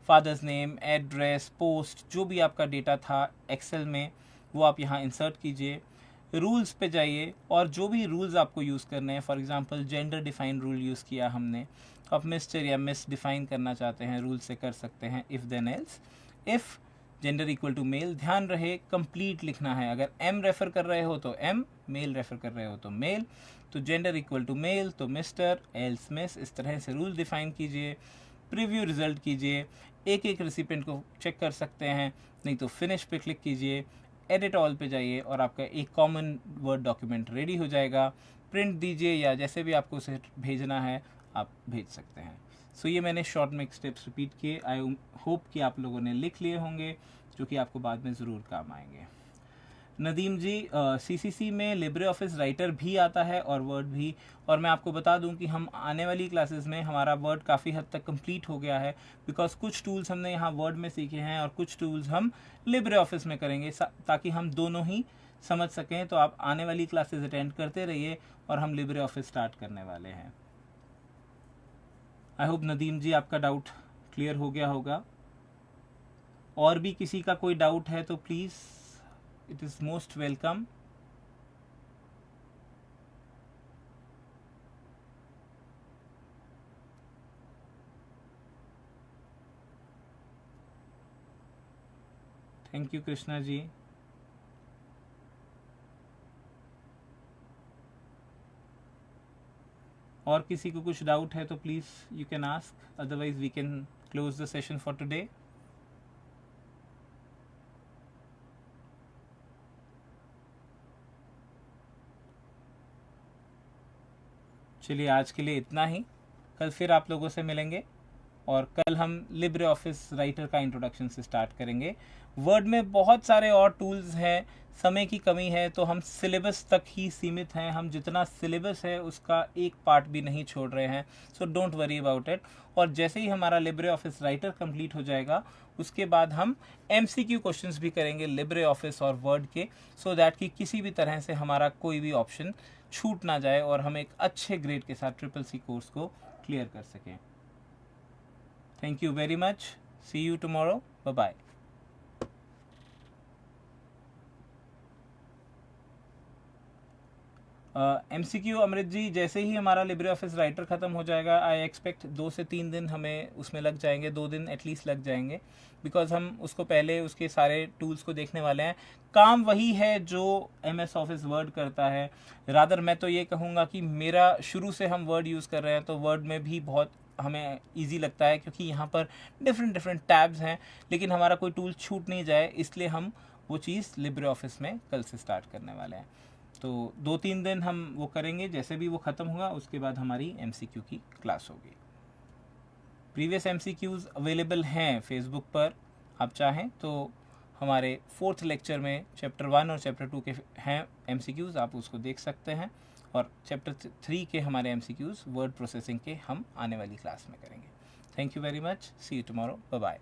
fathers name, address, post, जो भी आपका डेटा था एक्सेल में वो आप यहाँ इंसर्ट कीजिए। रूल्स पे जाइए और जो भी रूल्स आपको यूज़ करने हैं, for example gender define rule use किया हमने, आप मिस्टर या मिस डिफाइन करना चाहते हैं रूल से कर सकते हैं। If then else, if gender equal to male, ध्यान रहे कंप्लीट लिखना है। अगर एम रेफ़र कर रहे हो तो एम, मेल रेफ़र कर रहे हो तो मेल, तो जेंडर इक्वल टू मेल तो मिस्टर, एल्स मिस, इस तरह से रूल डिफाइन कीजिए। प्रीव्यू रिजल्ट कीजिए, एक एक रेसिपिएंट को चेक कर सकते हैं, नहीं तो फिनिश पे क्लिक कीजिए, एडिट ऑल पे जाइए और आपका एक कॉमन वर्ड डॉक्यूमेंट रेडी हो जाएगा। प्रिंट दीजिए या जैसे भी आपको उसे भेजना है आप भेज सकते हैं। सो ये मैंने शॉर्ट में स्टेप्स रिपीट किए। आई होप कि आप लोगों ने लिख लिए होंगे, जो कि आपको बाद में ज़रूर काम आएंगे। नदीम जी, सीसीसी में लिब्रे ऑफिस राइटर भी आता है और वर्ड भी, और मैं आपको बता दूं कि हम आने वाली क्लासेस में हमारा वर्ड काफ़ी हद तक कंप्लीट हो गया है, बिकॉज कुछ टूल्स हमने यहाँ वर्ड में सीखे हैं और कुछ टूल्स हम लिब्रे ऑफिस में करेंगे, ताकि हम दोनों ही समझ सकें। तो आप आने वाली क्लासेस अटेंड करते रहिए और हम लिब्रे ऑफिस स्टार्ट करने वाले हैं। आई होप नदीम जी आपका डाउट क्लियर हो गया होगा। और भी किसी का कोई डाउट है तो please, it is most welcome. Thank you Krishna ji. और किसी को कुछ डाउट है तो please you can ask, otherwise we can close the session for today. चलिए आज के लिए इतना ही, कल फिर आप लोगों से मिलेंगे और कल हम लिब्रे ऑफिस राइटर का इंट्रोडक्शन से स्टार्ट करेंगे। वर्ड में बहुत सारे और टूल्स हैं, समय की कमी है तो हम सिलेबस तक ही सीमित हैं। हम जितना सिलेबस है उसका एक पार्ट भी नहीं छोड़ रहे हैं, so don't worry about it. और जैसे ही हमारा लिब्रे ऑफिस राइटर कंप्लीट हो जाएगा उसके बाद हम MCQ क्वेश्चंस भी करेंगे लिब्रे ऑफिस और वर्ड के, सो दैट कि किसी भी तरह से हमारा कोई भी ऑप्शन छूट ना जाए और हम एक अच्छे ग्रेड के साथ CCC कोर्स को क्लियर कर सकें। Thank you very much. See you tomorrow. Bye-bye. MCQ अमृत जी, जैसे ही हमारा लिब्रे ऑफिस राइटर ख़त्म हो जाएगा, आई एक्सपेक्ट 2 से 3 दिन हमें उसमें लग जाएंगे, 2 दिन एटलीस्ट लग जाएंगे, बिकॉज हम उसको पहले उसके सारे टूल्स को देखने वाले हैं। काम वही है जो MS ऑफिस वर्ड करता है। रादर मैं तो ये कहूँगा कि मेरा शुरू से हम वर्ड यूज़ कर रहे हैं तो वर्ड में भी बहुत हमें इजी लगता है, क्योंकि यहाँ पर डिफरेंट टैब्स हैं, लेकिन हमारा कोई टूल छूट नहीं जाए इसलिए हम वो चीज़ लिब्रे ऑफिस में कल से स्टार्ट करने वाले हैं। तो 2-3 दिन हम वो करेंगे, जैसे भी वो ख़त्म होगा उसके बाद हमारी MCQ की क्लास होगी। प्रीवियस MCQs अवेलेबल हैं फेसबुक पर, आप चाहें तो हमारे 4th लेक्चर में चैप्टर 1 और चैप्टर 2 के हैं MCQs, आप उसको देख सकते हैं। और चैप्टर 3 के हमारे MCQs वर्ड प्रोसेसिंग के हम आने वाली क्लास में करेंगे। Thank you very much, see you tomorrow, bye bye.